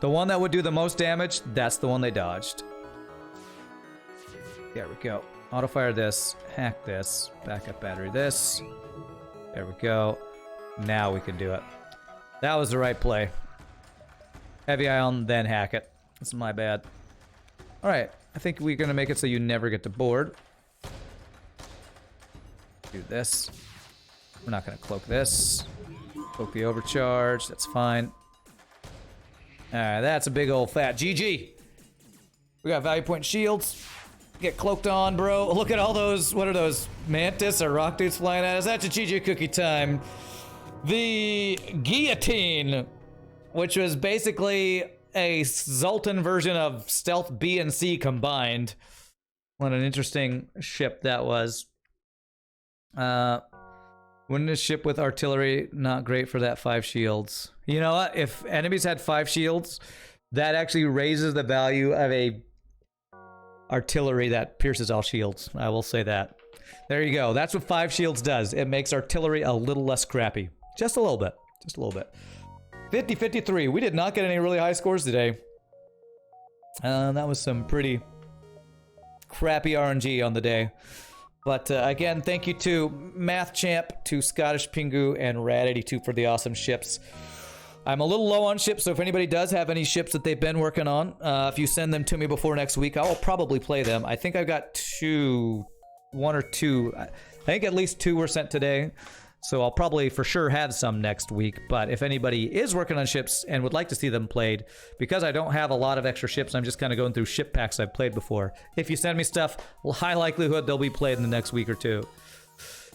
The one that would do the most damage, that's the one they dodged. There we go. Auto fire this, hack this, backup battery this. There we go. Now we can do it. That was the right play. Heavy ion, then hack it. That's my bad. Alright, I think we're gonna make it so you never get to board. Do this. We're not gonna cloak this. Cloak the overcharge, that's fine. Alright, that's a big old fat GG. We got value point shields. Get cloaked on, bro. Look at all those, what are those, mantis or rock dudes flying at us? That's a GG cookie time. The Guillotine, which was basically a Zoltan version of Stealth B and C combined. What an interesting ship that was. Wouldn't a ship with artillery not great for that 5 shields? You know what? If enemies had 5 shields, that actually raises the value of a artillery that pierces all shields. I will say that. There you go. That's what 5 shields does. It makes artillery a little less crappy. Just a little bit. Just a little bit. 50-53. We did not get any really high scores today. That was some pretty crappy RNG on the day. But again, thank you to Math Champ, to Scottish Pingu, and Rad82 for the awesome ships. I'm a little low on ships, so if anybody does have any ships that they've been working on, if you send them to me before next week, I will probably play them. I think I've got one or two. I think at least 2 were sent today. So I'll probably for sure have some next week. But if anybody is working on ships and would like to see them played, because I don't have a lot of extra ships, I'm just kind of going through ship packs I've played before. If you send me stuff, high likelihood they'll be played in the next week or 2.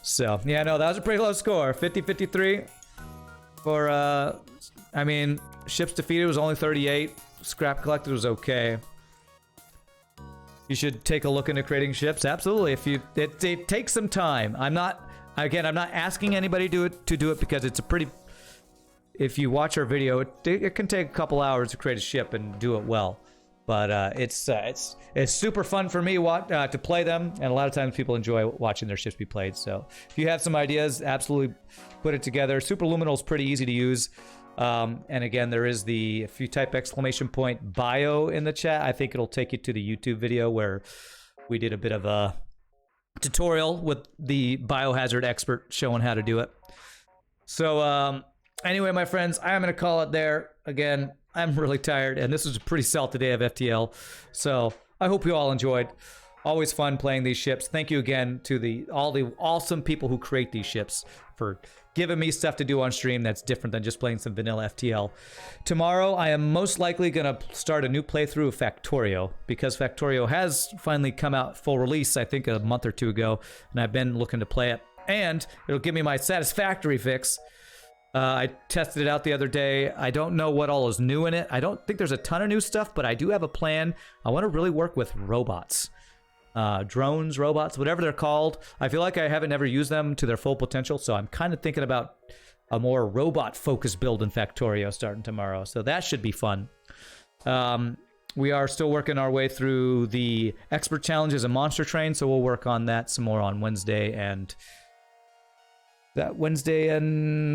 So, yeah, no, that was a pretty low score. 50-53 for, I mean, ships defeated was only 38. Scrap collected was okay. You should take a look into creating ships. Absolutely. If you, it takes some time. I'm not asking anybody to do it because it's a pretty, if you watch our video, it can take a couple hours to create a ship and do it well. But it's super fun for me to play them, and a lot of times people enjoy watching their ships be played. So if you have some ideas, absolutely put it together. Superluminal is pretty easy to use. And again, there is if you type !bio in the chat, I think it'll take you to the YouTube video where we did a bit of a tutorial with the biohazard expert showing how to do it. So anyway, my friends, I'm going to call it there. Again, I'm really tired, and this was a pretty salty day of FTL. So I hope you all enjoyed. Always fun playing these ships. Thank you again to all the awesome people who create these ships for giving me stuff to do on stream that's different than just playing some vanilla FTL. Tomorrow, I am most likely going to start a new playthrough of Factorio, because Factorio has finally come out full release, I think a month or 2 ago, and I've been looking to play it. And it'll give me my satisfactory fix. I tested it out the other day. I don't know what all is new in it. I don't think there's a ton of new stuff, but I do have a plan. I want to really work with robots. Drones, robots, whatever they're called. I feel like I haven't ever used them to their full potential, so I'm kind of thinking about a more robot-focused build in Factorio starting tomorrow, so that should be fun. We are still working our way through the expert challenges and monster train, so we'll work on that some more on Wednesday and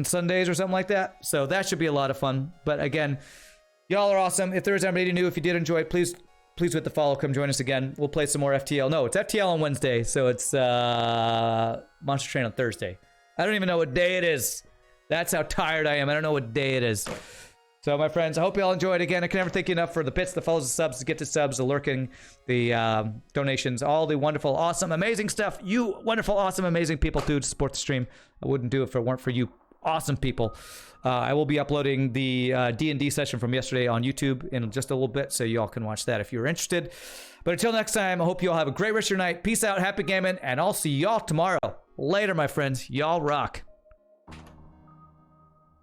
Sundays or something like that. So that should be a lot of fun. But again, y'all are awesome. If there is anybody new, if you did enjoy it, please hit the follow. Come join us again. We'll play some more FTL. No, it's FTL on Wednesday, so it's Monster Train on Thursday. I don't even know what day it is. That's how tired I am. I don't know what day it is. So, my friends, I hope you all enjoyed. Again, I can never thank you enough for the bits, the follows, the subs, the get to subs, the lurking, the donations, all the wonderful, awesome, amazing stuff. You wonderful, awesome, amazing people do to support the stream. I wouldn't do it if it weren't for you awesome people. I will be uploading the D&D session from yesterday on YouTube in just a little bit, so y'all can watch that if you're interested. But until next time, I hope you all have a great rest of your night. Peace out, happy gaming, and I'll see y'all tomorrow. Later, my friends. Y'all rock.